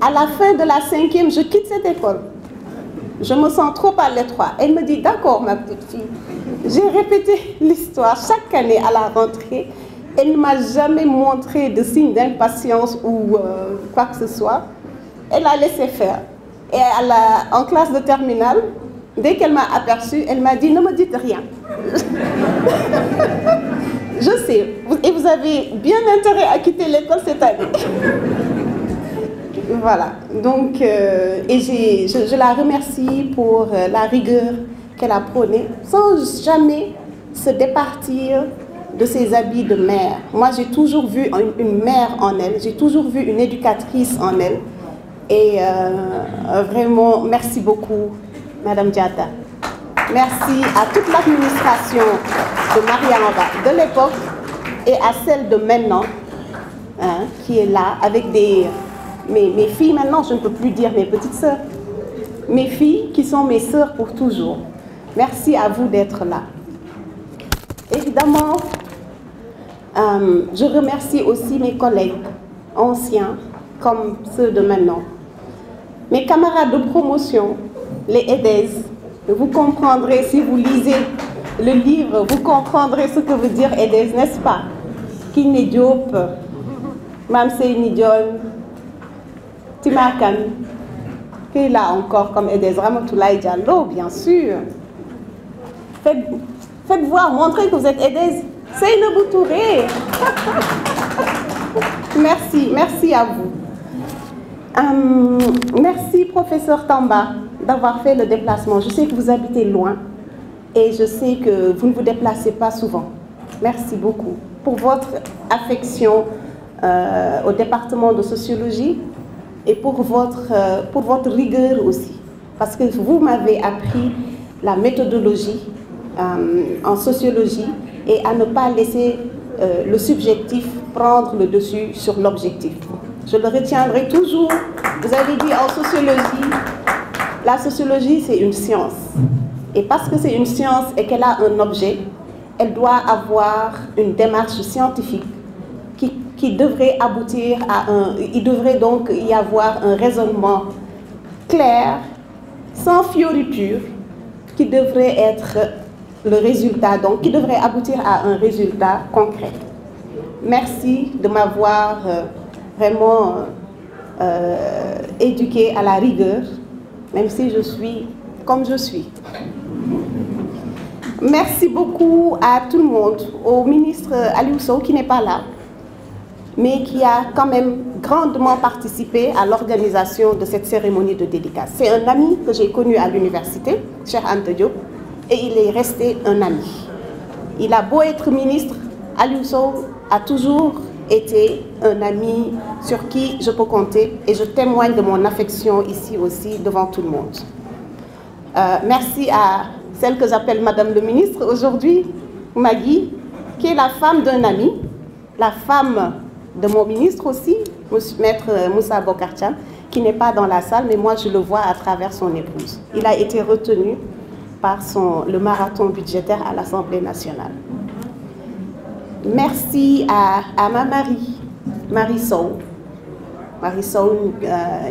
À la fin de la 5e, je quitte cette école. Je me sens trop à l'étroit. Elle me dit, d'accord ma petite fille. J'ai répété l'histoire chaque année à la rentrée. Elle ne m'a jamais montré de signe d'impatience ou quoi que ce soit. Elle a laissé faire. Et en classe de terminale, dès qu'elle m'a aperçue, elle m'a dit, ne me dites rien. Je sais, et vous avez bien intérêt à quitter l'école cette année. Voilà, donc, et je la remercie pour la rigueur qu'elle a prônée, sans jamais se départir de ses habits de mère. Moi, j'ai toujours vu une mère en elle, j'ai toujours vu une éducatrice en elle. Et vraiment, merci beaucoup, Madame Diatta. Merci à toute l'administration de Marie-Amba de l'époque et à celle de maintenant, hein, qui est là, avec mes filles maintenant, je ne peux plus dire mes petites sœurs, mes filles qui sont mes sœurs pour toujours. Merci à vous d'être là. Évidemment, je remercie aussi mes collègues anciens comme ceux de maintenant. Mes camarades de promotion, les EDES, vous comprendrez si vous lisez le livre, vous comprendrez ce que veut dire EDES, n'est-ce pas? Kiné Diop, Mamsey Nidion, Timakan, qui est là encore comme EDES, Ramatoulaye Diallo, bien sûr. Faites voir, montrez que vous êtes EDES. C'est une Boutouré. Merci, merci à vous. Merci, professeur Tamba, d'avoir fait le déplacement. Je sais que vous habitez loin et je sais que vous ne vous déplacez pas souvent. Merci beaucoup pour votre affection au département de sociologie et pour votre rigueur aussi. Parce que vous m'avez appris la méthodologie en sociologie et à ne pas laisser le subjectif prendre le dessus sur l'objectif. Je le retiendrai toujours. Vous avez dit en sociologie, la sociologie c'est une science. Et parce que c'est une science et qu'elle a un objet, elle doit avoir une démarche scientifique qui devrait aboutir à il devrait donc y avoir un raisonnement clair, sans fioriture, qui devrait être le résultat, donc qui devrait aboutir à un résultat concret. Merci de m'avoir vraiment éduqué à la rigueur, même si je suis comme je suis. Merci beaucoup à tout le monde, au ministre Aliou Sow qui n'est pas là, mais qui a quand même grandement participé à l'organisation de cette cérémonie de dédicace. C'est un ami que j'ai connu à l'université, Cheikh Anta Diop, et il est resté un ami. Il a beau être ministre, Aliou Sow a toujours été un ami sur qui je peux compter et je témoigne de mon affection ici aussi devant tout le monde. Merci à celle que j'appelle Madame le ministre aujourd'hui, Magui, qui est la femme d'un ami, la femme de mon ministre aussi, Maître Moussa Bokartchan, qui n'est pas dans la salle, mais moi je le vois à travers son épouse. Il a été retenu par le marathon budgétaire à l'Assemblée nationale. Merci à ma Marie Sow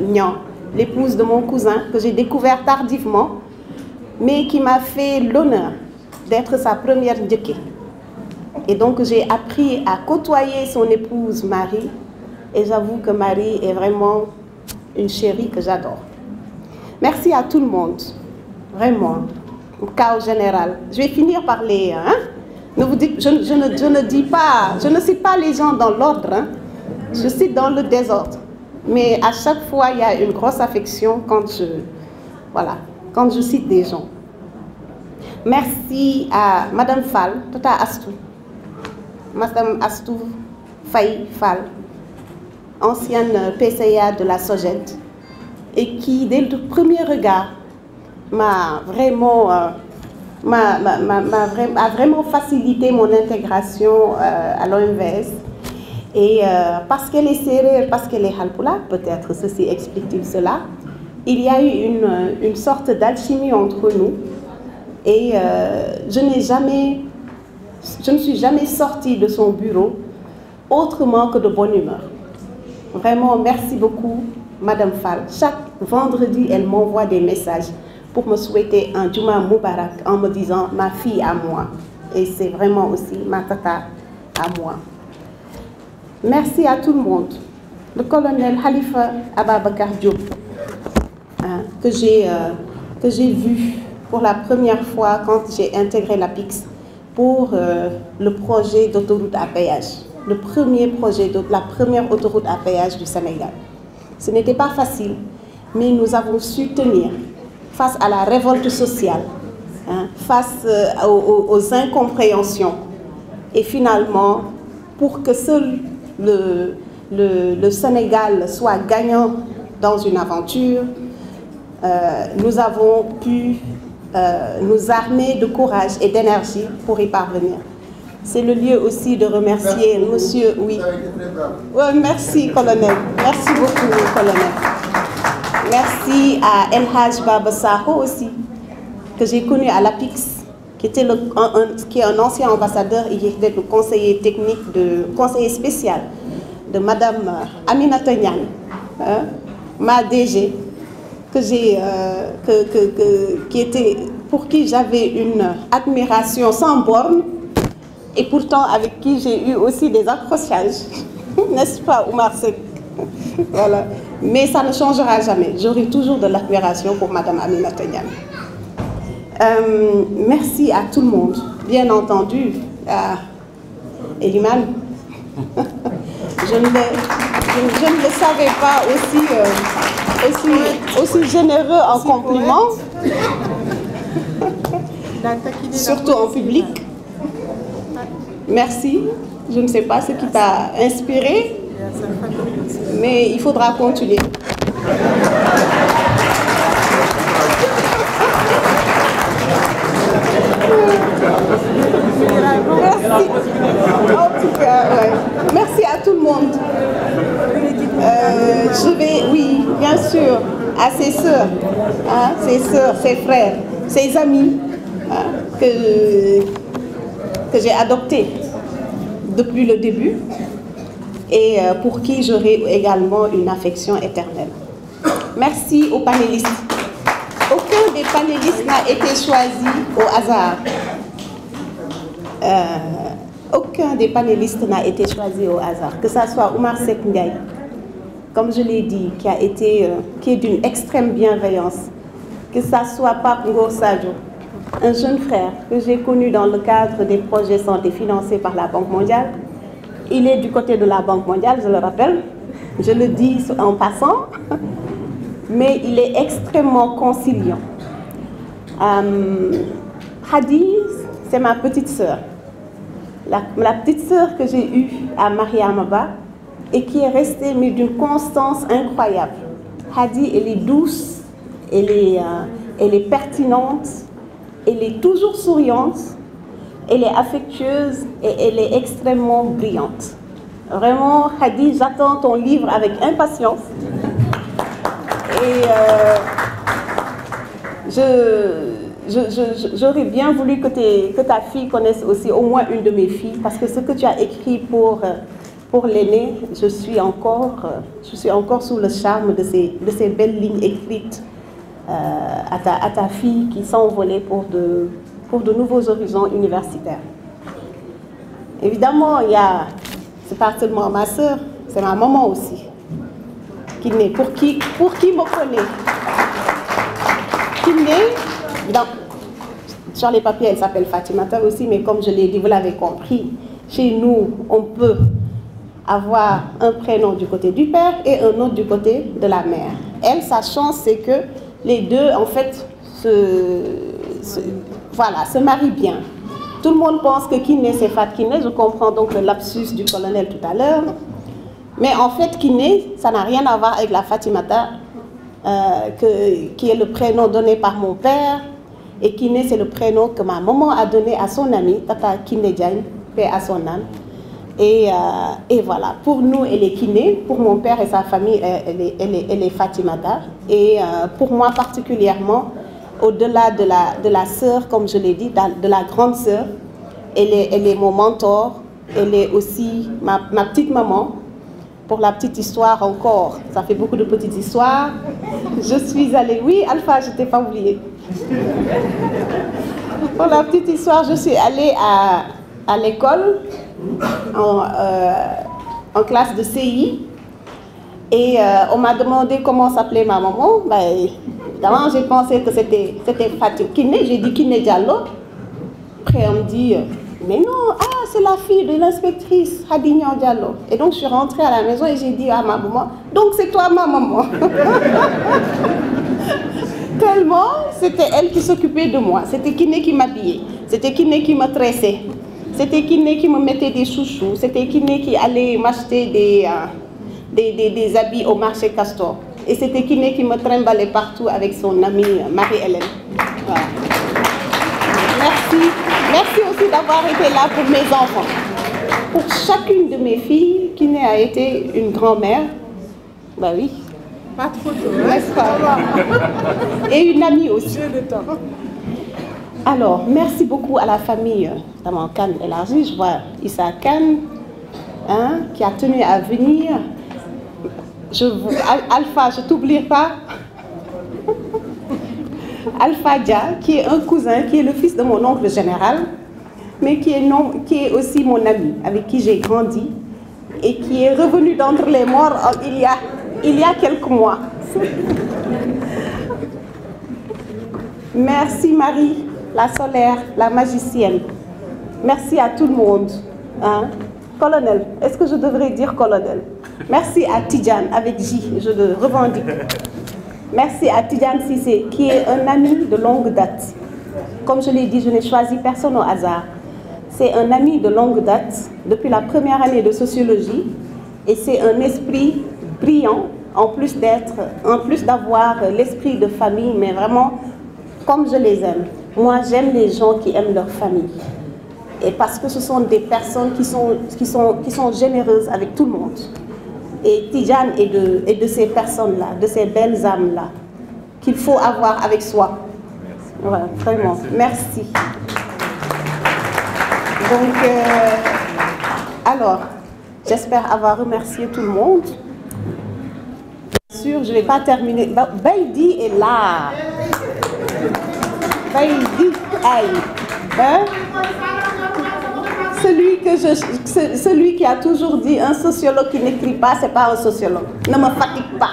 Nian, l'épouse de mon cousin, que j'ai découvert tardivement, mais qui m'a fait l'honneur d'être sa première ndjeke. Et donc j'ai appris à côtoyer son épouse Marie, et j'avoue que Marie est vraiment une chérie que j'adore. Merci à tout le monde, vraiment, au cas général. Je vais finir par les... Ne vous dites, je ne cite pas les gens dans l'ordre, je cite dans le désordre. Mais à chaque fois, il y a une grosse affection quand je cite des gens. Merci à Madame Fall, Tata Astou, Madame Astou Faye Fall, ancienne PCA de la SOGED, et qui, dès le premier regard, a vraiment facilité mon intégration à l'OMVS. Et parce qu'elle est sérère, parce qu'elle est halpoula, peut-être ceci explique-t-il cela, il y a eu une sorte d'alchimie entre nous. Et je ne suis jamais sortie de son bureau autrement que de bonne humeur. Vraiment, merci beaucoup, Madame Fall. Chaque vendredi, elle m'envoie des messages pour me souhaiter un Juma Moubarak en me disant ma fille à moi. Et c'est vraiment aussi ma tata à moi. Merci à tout le monde. Le colonel Khalifa Ababakar Diop, que j'ai vu pour la première fois quand j'ai intégré la PIX pour le projet d'autoroute à péage. Le premier projet, la première autoroute à péage du Sénégal. Ce n'était pas facile, mais nous avons su tenir face à la révolte sociale, face aux incompréhensions. Et finalement, pour que seul le Sénégal soit gagnant dans une aventure, nous avons pu nous armer de courage et d'énergie pour y parvenir. C'est le lieu aussi de remercier monsieur... Oui. Ouais, merci, colonel. Merci beaucoup, colonel. Merci à El Hadj Baba Sakho aussi, que j'ai connu à l'APIX, qui est un ancien ambassadeur et qui était le conseiller technique, conseiller spécial de Madame Aminata Niane, ma DG, pour qui j'avais une admiration sans borne, et pourtant avec qui j'ai eu aussi des accrochages, n'est-ce pas, Oumar Seck? Voilà. Mais ça ne changera jamais. J'aurai toujours de l'admiration pour Madame Aminata Niane. Merci à tout le monde, bien entendu à Eliman. Je ne le savais pas aussi généreux en compliments, surtout en public. Merci. Je ne sais pas ce qui t'a inspiré, mais il faudra continuer. Merci. En tout cas, ouais. Merci à tout le monde. Oui, bien sûr, à ses sœurs, ses frères, ses amis, que j'ai adoptés depuis le début et pour qui j'aurai également une affection éternelle. Merci aux panélistes. Aucun des panélistes n'a été choisi au hasard. Aucun des panélistes n'a été choisi au hasard. Que ce soit Oumar Seck Ndiaye, comme je l'ai dit, qui est d'une extrême bienveillance. Que ce soit Pape Ngor Sadio, un jeune frère que j'ai connu dans le cadre des projets santé financés par la Banque mondiale. Il est du côté de la Banque mondiale, je le rappelle. Je le dis en passant. Mais il est extrêmement conciliant. Hadi, c'est ma petite sœur. La petite sœur que j'ai eue à Mariamaba et qui est restée d'une constance incroyable. Hadi, elle est douce, elle est pertinente, elle est toujours souriante, elle est affectueuse et elle est extrêmement brillante. Vraiment, Hadi, j'attends ton livre avec impatience. Et j'aurais bien voulu que ta fille connaisse aussi au moins une de mes filles, parce que ce que tu as écrit pour l'aîné, je suis encore sous le charme de ces belles lignes écrites à ta fille qui s'envolait pour de nouveaux horizons universitaires. Évidemment, c'est pas seulement ma soeur, c'est ma maman aussi. Pour qui me connaît. Sur les papiers, elle s'appelle Fatimata aussi, mais comme je l'ai dit, vous l'avez compris, chez nous, on peut avoir un prénom du côté du père et un autre du côté de la mère. Elle, sa chance, c'est que les deux, en fait, se marient bien. Tout le monde pense que Kiné, c'est Fat Kiné. Je comprends donc le lapsus du colonel tout à l'heure. Mais en fait, Kiné, ça n'a rien à voir avec la Fatimata, qui est le prénom donné par mon père. Et Kiné, c'est le prénom que ma maman a donné à son ami, Tata Kiné Diagne, paix à son âme. Et voilà, pour nous, elle est Kiné. Pour mon père et sa famille, elle est Fatimata. Et pour moi particulièrement, au-delà de la sœur, comme je l'ai dit, de la grande sœur, elle est mon mentor. Elle est aussi ma petite maman. Pour la petite histoire encore, ça fait beaucoup de petites histoires. Je suis allée, oui Alpha, je ne t'ai pas oublié. Pour la petite histoire, je suis allée à l'école en classe de CI et on m'a demandé comment s'appelait ma maman. Évidemment, j'ai pensé que c'était Fatou Kiné, j'ai dit Kiné Diallo. Après, on me dit, mais non, c'est la fille de l'inspectrice Hadignan Diallo. Et donc, je suis rentrée à la maison et j'ai dit à ma maman, donc c'est toi ma maman. Tellement, c'était elle qui s'occupait de moi. C'était Kiné qui m'habillait. C'était Kiné qui me tressait. C'était Kiné qui me mettait des chouchous. C'était Kiné qui allait m'acheter des habits au marché Castor. Et c'était Kiné qui me trimballait partout avec son amie Marie-Hélène. Voilà. Merci. Merci aussi d'avoir été là pour mes enfants. Pour chacune de mes filles, Kiné a été une grand-mère. Bah oui. Pas trop tôt. N'est-ce pas? Et une amie aussi. Alors, merci beaucoup à la famille notamment Kane élargie. Je vois Issa Kane, hein, qui a tenu à venir. Alpha, je ne t'oublie pas. Alpha Dia, qui est un cousin, qui est le fils de mon oncle général, mais qui est aussi mon ami, avec qui j'ai grandi, et qui est revenu d'entre les morts il y a quelques mois. Merci Marie, la solaire, la magicienne. Merci à tout le monde. Hein? Colonel, est-ce que je devrais dire colonel? Merci à Tidjane, avec J, je le revendique. Merci à Tidjane Sissé, qui est un ami de longue date. Comme je l'ai dit, je n'ai choisi personne au hasard. C'est un ami de longue date, depuis la première année de sociologie, et c'est un esprit brillant, en plus d'avoir l'esprit de famille, mais vraiment comme je les aime. Moi, j'aime les gens qui aiment leur famille. Et parce que ce sont des personnes qui sont généreuses avec tout le monde. Et Tidjane est de ces personnes-là, de ces belles âmes-là, qu'il faut avoir avec soi. Voilà, vraiment. Merci. Donc, alors, j'espère avoir remercié tout le monde. Bien sûr, je ne vais pas terminer. Baïdi est là. Baïdi, aïe. Hein? Celui qui a toujours dit un sociologue qui n'écrit pas, ce n'est pas un sociologue. Ne me fatigue pas.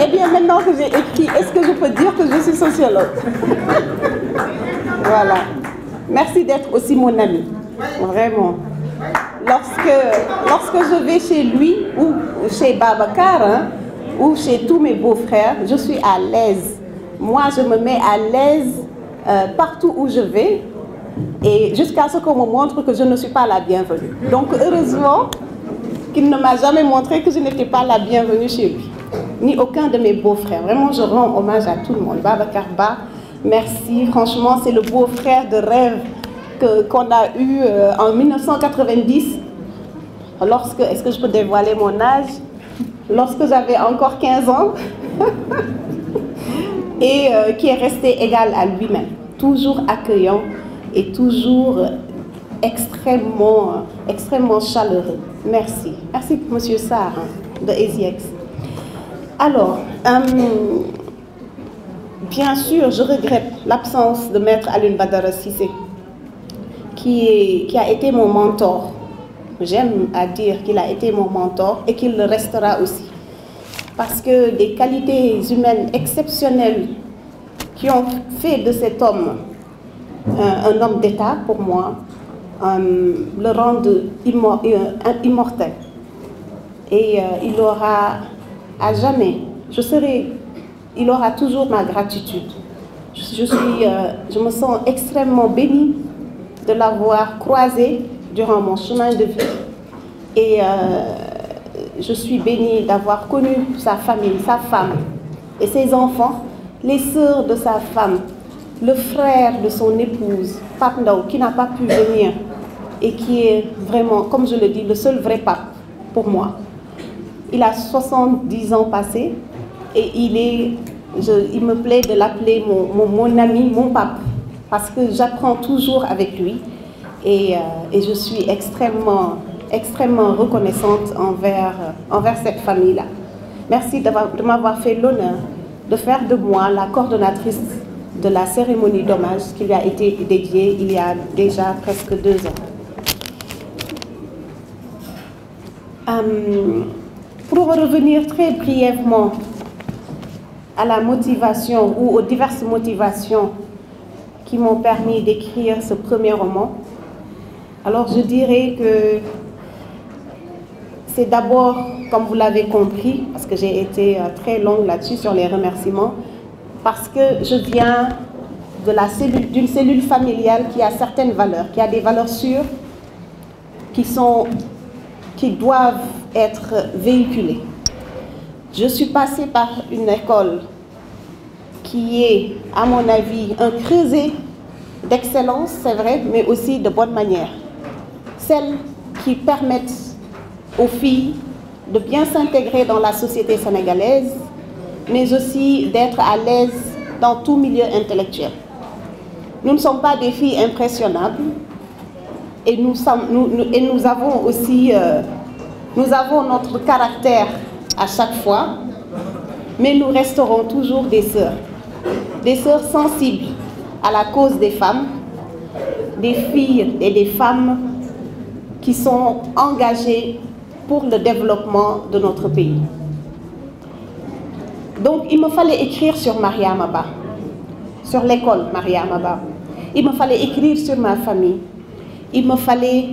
Eh bien, maintenant que j'ai écrit, est-ce que je peux dire que je suis sociologue? Voilà. Merci d'être aussi mon ami. Vraiment. Lorsque je vais chez lui ou chez Babacar, hein, ou chez tous mes beaux-frères, je suis à l'aise. Moi, je me mets à l'aise partout où je vais. Et jusqu'à ce qu'on me montre que je ne suis pas la bienvenue. Donc heureusement qu'il ne m'a jamais montré que je n'étais pas la bienvenue chez lui. Ni aucun de mes beaux-frères. Vraiment, je rends hommage à tout le monde. Babacar Ba, merci. Franchement, c'est le beau-frère de rêve qu'on a eu en 1990. Est-ce que je peux dévoiler mon âge? Lorsque j'avais encore 15 ans. Et qui est resté égal à lui-même. Toujours accueillant. Et toujours extrêmement chaleureux. Merci. Merci, Monsieur Sarr, de EasyX. Alors, bien sûr, je regrette l'absence de Maître Alioune Badara Cissé, qui a été mon mentor. J'aime à dire qu'il a été mon mentor et qu'il le restera aussi. Parce que des qualités humaines exceptionnelles qui ont fait de cet homme un homme d'État, pour moi, le rendent immortel. Et il aura à jamais, il aura toujours ma gratitude. Je me sens extrêmement bénie de l'avoir croisé durant mon chemin de vie. Et je suis bénie d'avoir connu sa famille, sa femme et ses enfants, les sœurs de sa femme, le frère de son épouse, Pape Ndao, qui n'a pas pu venir et qui est vraiment, comme je le dis, le seul vrai pape pour moi. Il a 70 ans passés et il me plaît de l'appeler mon ami, mon pape, parce que j'apprends toujours avec lui et je suis extrêmement reconnaissante envers cette famille-là. Merci de m'avoir fait l'honneur de faire de moi la coordonnatrice de la cérémonie d'hommage qui lui a été dédiée il y a déjà presque 2 ans. Pour revenir très brièvement à la motivation ou aux diverses motivations qui m'ont permis d'écrire ce premier roman, alors je dirais que c'est d'abord, comme vous l'avez compris, parce que j'ai été très longue là-dessus sur les remerciements, parce que je viens d'une cellule familiale qui a certaines valeurs, qui a des valeurs sûres, qui doivent être véhiculées. Je suis passée par une école qui est, à mon avis, un creuset d'excellence, c'est vrai, mais aussi de bonne manière. Celles qui permettent aux filles de bien s'intégrer dans la société sénégalaise, mais aussi d'être à l'aise dans tout milieu intellectuel. Nous ne sommes pas des filles impressionnables et nous avons aussi nous avons notre caractère à chaque fois, mais nous resterons toujours des sœurs sensibles à la cause des femmes, des filles et des femmes qui sont engagées pour le développement de notre pays. Donc il me fallait écrire sur Mariama Ba, sur l'école Mariama Ba. Il me fallait écrire sur ma famille. Il me fallait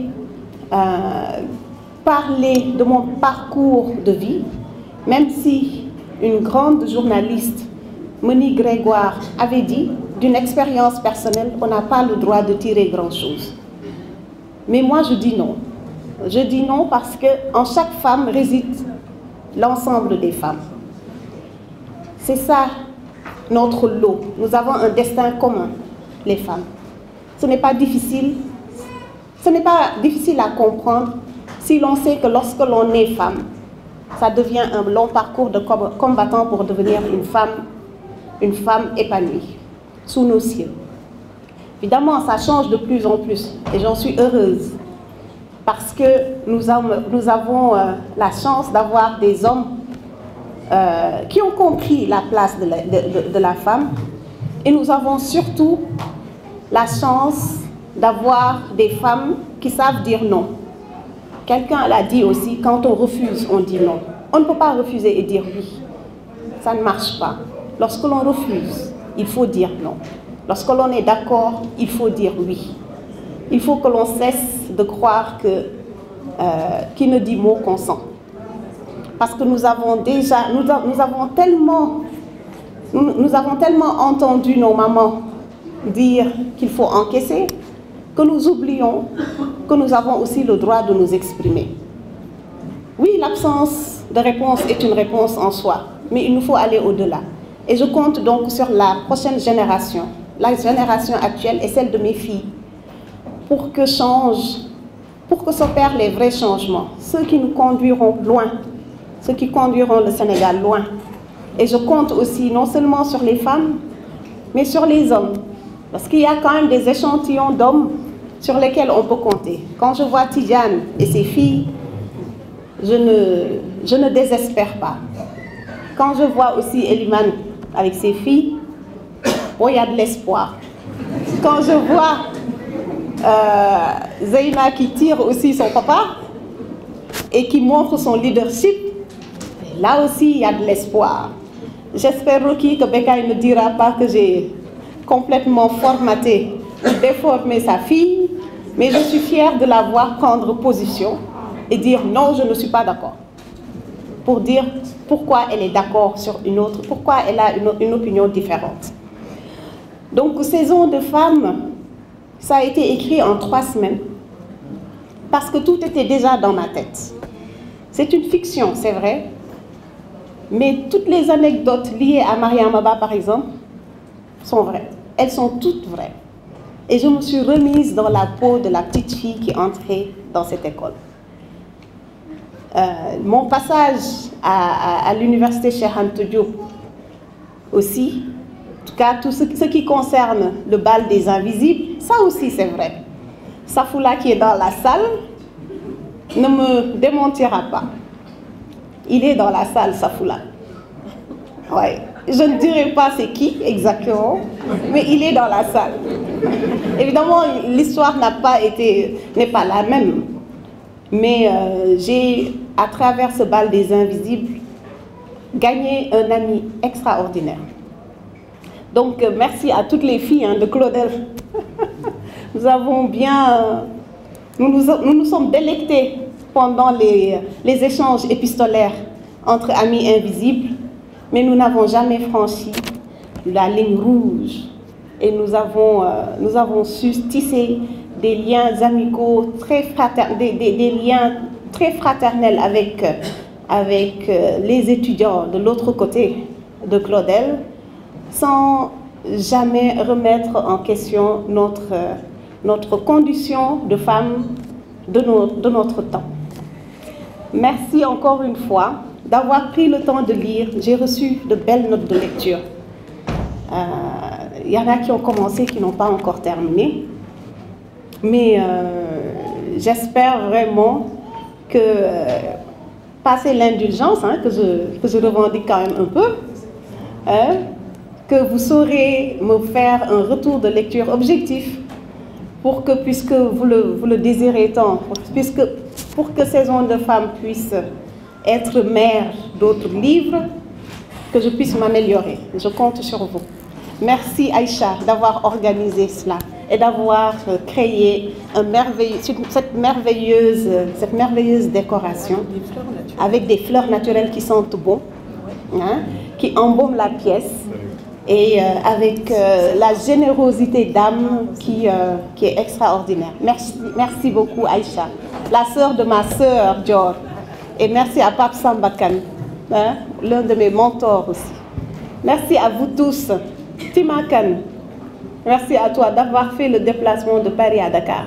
parler de mon parcours de vie, même si une grande journaliste, Moni Grégoire, avait dit d'une expérience personnelle, on n'a pas le droit de tirer grand-chose. Mais moi, je dis non. Je dis non parce qu'en chaque femme réside l'ensemble des femmes. C'est ça notre lot. Nous avons un destin commun, les femmes. Ce n'est pas difficile à comprendre si l'on sait que lorsque l'on est femme, ça devient un long parcours de combattant pour devenir une femme épanouie, sous nos cieux. Évidemment, ça change de plus en plus et j'en suis heureuse parce que nous avons la chance d'avoir des hommes qui ont compris la place de la femme et nous avons surtout la chance d'avoir des femmes qui savent dire non. Quelqu'un l'a dit aussi, quand on refuse, on dit non. On ne peut pas refuser et dire oui. Ça ne marche pas. Lorsque l'on refuse, il faut dire non. Lorsque l'on est d'accord, il faut dire oui. Il faut que l'on cesse de croire que qui ne dit mot consent. Parce que nous avons tellement entendu nos mamans dire qu'il faut encaisser, que nous oublions que nous avons aussi le droit de nous exprimer. Oui, l'absence de réponse est une réponse en soi, mais il nous faut aller au-delà. Et je compte donc sur la prochaine génération, la génération actuelle et celle de mes filles, pour que s'opèrent les vrais changements, ceux qui nous conduiront loin, ceux qui conduiront le Sénégal loin. Et je compte aussi non seulement sur les femmes, mais sur les hommes. Parce qu'il y a quand même des échantillons d'hommes sur lesquels on peut compter. Quand je vois Tidjane et ses filles, je ne désespère pas. Quand je vois aussi Eliman avec ses filles, bon, il y a de l'espoir. Quand je vois Zeyna qui tire aussi son papa et qui montre son leadership, là aussi il y a de l'espoir. J'espère, Rocky, que Bekay ne dira pas que j'ai complètement formaté ou déformé sa fille, mais je suis fière de la voir prendre position et dire non, je ne suis pas d'accord. Pour dire pourquoi elle est d'accord sur une autre, pourquoi elle a une opinion différente. Donc, Saison de femmes, ça a été écrit en 3 semaines, parce que tout était déjà dans ma tête. C'est une fiction, c'est vrai, mais toutes les anecdotes liées à Mariama Ba, par exemple, sont vraies. Elles sont toutes vraies. Et je me suis remise dans la peau de la petite fille qui entrait dans cette école. Mon passage à l'université Cheikh Anta Diop aussi, en tout cas tout ce qui concerne le bal des invisibles, ça aussi c'est vrai. Safoula qui est dans la salle ne me démentira pas. Il est dans la salle, Safoula. Ouais. Je ne dirai pas c'est qui exactement, mais il est dans la salle. Évidemment, l'histoire n'est pas la même. Mais j'ai, à travers ce bal des invisibles, gagné un ami extraordinaire. Donc, merci à toutes les filles de Claudel. Nous nous sommes délectés pendant les échanges épistolaires entre amis invisibles, mais nous n'avons jamais franchi la ligne rouge et nous avons su tisser des liens amicaux très fraternels, des liens très fraternels avec les étudiants de l'autre côté de Claudel, sans jamais remettre en question notre condition de femme de notre temps. Merci encore une fois d'avoir pris le temps de lire. J'ai reçu de belles notes de lecture. Il y en a qui ont commencé, qui n'ont pas encore terminé. Mais j'espère vraiment que, passer l'indulgence, que je revendique quand même un peu, que vous saurez me faire un retour de lecture objectif pour que, puisque vous le désirez tant, pour que Saison de femmes puisse être mère d'autres livres, que je puisse m'améliorer. Je compte sur vous. Merci Aïcha d'avoir organisé cela et d'avoir créé cette merveilleuse décoration avec des fleurs naturelles qui sentent bon, qui embaument la pièce, et avec la générosité d'âme qui est extraordinaire. Merci beaucoup Aïcha, la sœur de ma sœur Dior, et merci à Pape Sambakan, l'un de mes mentors aussi. Merci à vous tous. Timakan, merci à toi d'avoir fait le déplacement de Paris à Dakar.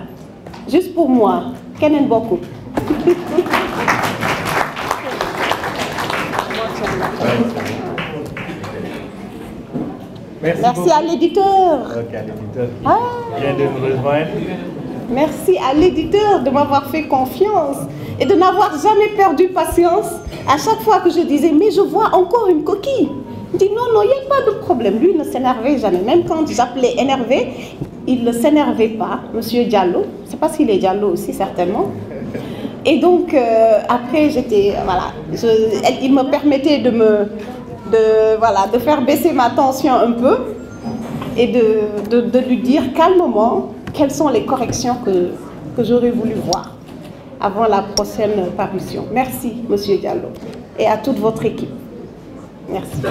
Juste pour moi, Kenen beaucoup. Merci à l'éditeur. Vient de nous rejoindre. Merci à l'éditeur de m'avoir fait confiance et de n'avoir jamais perdu patience. À chaque fois que je disais, mais je vois encore une coquille. Il dit non, il n'y a pas de problème. Lui ne s'énervait jamais. Même quand j'appelais énervé, il ne s'énervait pas. Monsieur Diallo, c'est parce qu'il est Diallo aussi, certainement. Et donc, après, il me permettait de faire baisser ma tension un peu et de lui dire calmement quelles sont les corrections que j'aurais voulu voir avant la prochaine parution. Merci, Monsieur Diallo, et à toute votre équipe. Merci.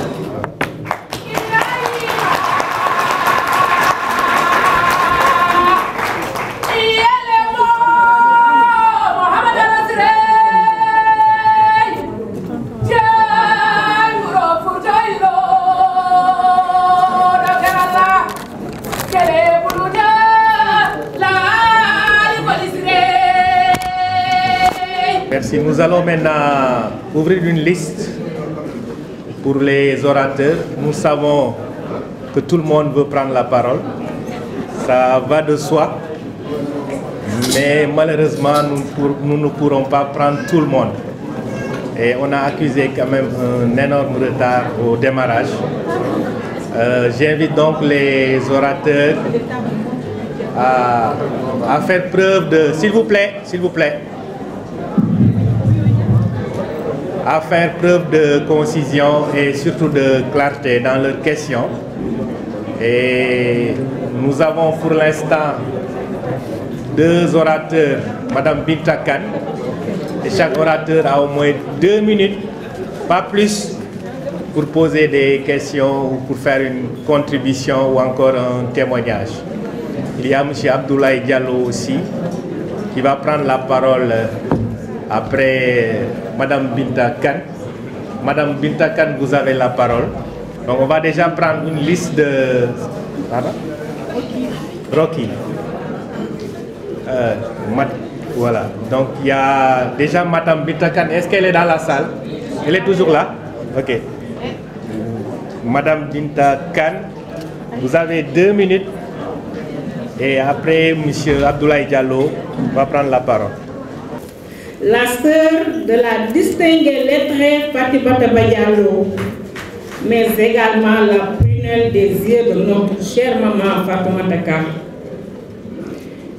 Merci. Nous allons maintenant ouvrir une liste pour les orateurs. Nous savons que tout le monde veut prendre la parole. Ça va de soi. Mais malheureusement, nous ne pourrons pas prendre tout le monde. Et on a accusé quand même un énorme retard au démarrage. J'invite donc les orateurs à faire preuve de... S'il vous plaît, à faire preuve de concision et surtout de clarté dans leurs questions. Et nous avons pour l'instant 2 orateurs, Madame Binta Kane, et chaque orateur a au moins 2 minutes, pas plus, pour poser des questions ou pour faire une contribution ou encore un témoignage. Il y a M. Abdoulaye Diallo aussi, qui va prendre la parole après Madame Binta Kane. Madame Binta Kane, vous avez la parole. Donc on va déjà prendre une liste de... Pardon? Rocky. Voilà. Donc il y a déjà Madame Binta Kane. Est-ce qu'elle est dans la salle? Elle est toujours là? Ok. Madame Binta Kane, vous avez 2 minutes. Et après, M. Abdoulaye Diallo va prendre la parole. La sœur de la distinguée lettrée Fatibata Diallo, mais également la prunelle des yeux de notre chère maman Fatoumata Ka.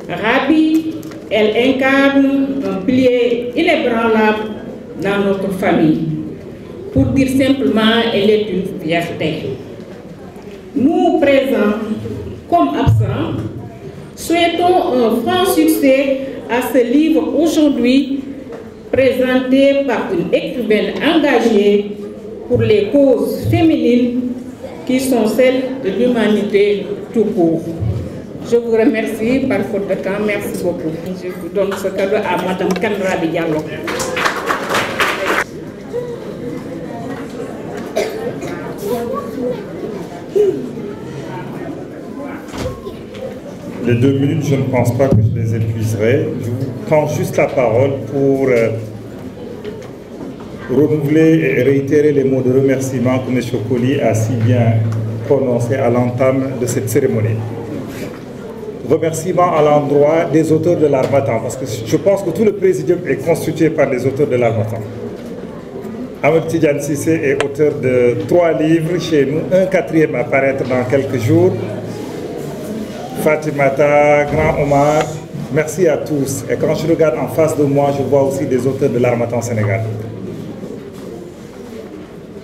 Rabi, elle incarne un pilier inébranlable dans notre famille. Pour dire simplement, elle est une fierté. Nous, présents comme absents, souhaitons un franc succès à ce livre aujourd'hui présenté par une écrivaine engagée pour les causes féminines qui sont celles de l'humanité tout court. Je vous remercie par faute de temps. Merci beaucoup. Je vous donne ce cadeau à Madame Kanrabi Diallo. Les 2 minutes, je ne pense pas que je les épuiserai. Je vous prends juste la parole pour renouveler et réitérer les mots de remerciement que M. Coly a si bien prononcés à l'entame de cette cérémonie. Remerciements à l'endroit des auteurs de l'Harmattan, parce que je pense que tout le présidium est constitué par les auteurs de l'Harmattan. Ahmed Tidiane Cissé est auteur de 3 livres chez nous, un 4e à paraître dans quelques jours. Fatimata, Grand Omar, merci à tous. Et quand je regarde en face de moi, je vois aussi des auteurs de l'Harmattan Sénégal.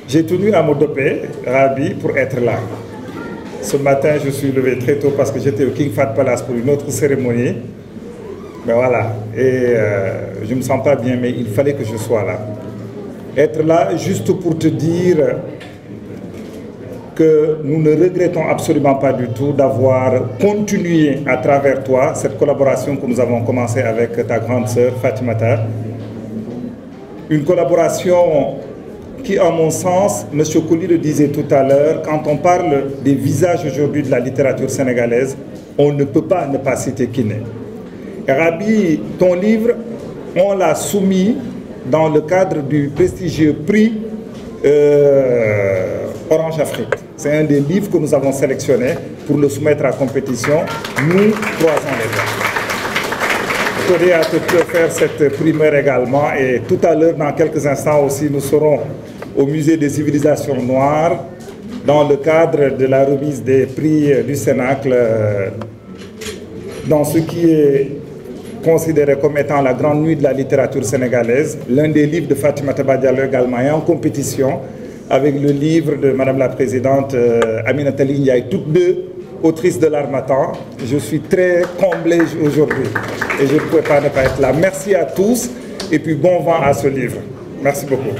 J'ai tenu à me doper, Rabi, pour être là. Ce matin, je suis levé très tôt parce que j'étais au King Fahd Palace pour une autre cérémonie. Mais voilà, et je ne me sens pas bien, mais il fallait que je sois là. Être là juste pour te dire que nous ne regrettons absolument pas du tout d'avoir continué à travers toi cette collaboration que nous avons commencée avec ta grande sœur Fatimata. Une collaboration qui, à mon sens, M. Coly le disait tout à l'heure, quand on parle des visages aujourd'hui de la littérature sénégalaise, on ne peut pas ne pas citer Kiné. Et Rabi, ton livre, on l'a soumis dans le cadre du prestigieux prix Orange Afrique. C'est un des livres que nous avons sélectionné pour le soumettre à compétition. Nous croisons les doigts. Je tenais à te faire cette primeur également. Et tout à l'heure, dans quelques instants aussi, nous serons au Musée des civilisations noires dans le cadre de la remise des prix du Cénacle dans ce qui est considéré comme étant la grande nuit de la littérature sénégalaise. L'un des livres de Fatimata Diallo également est en compétition avec le livre de Madame la Présidente Aminata Ndiaye, toutes deux autrices de l'Harmattan. Je suis très comblé aujourd'hui et je ne pouvais pas ne pas être là. Merci à tous et puis bon vent à ce livre. Merci beaucoup.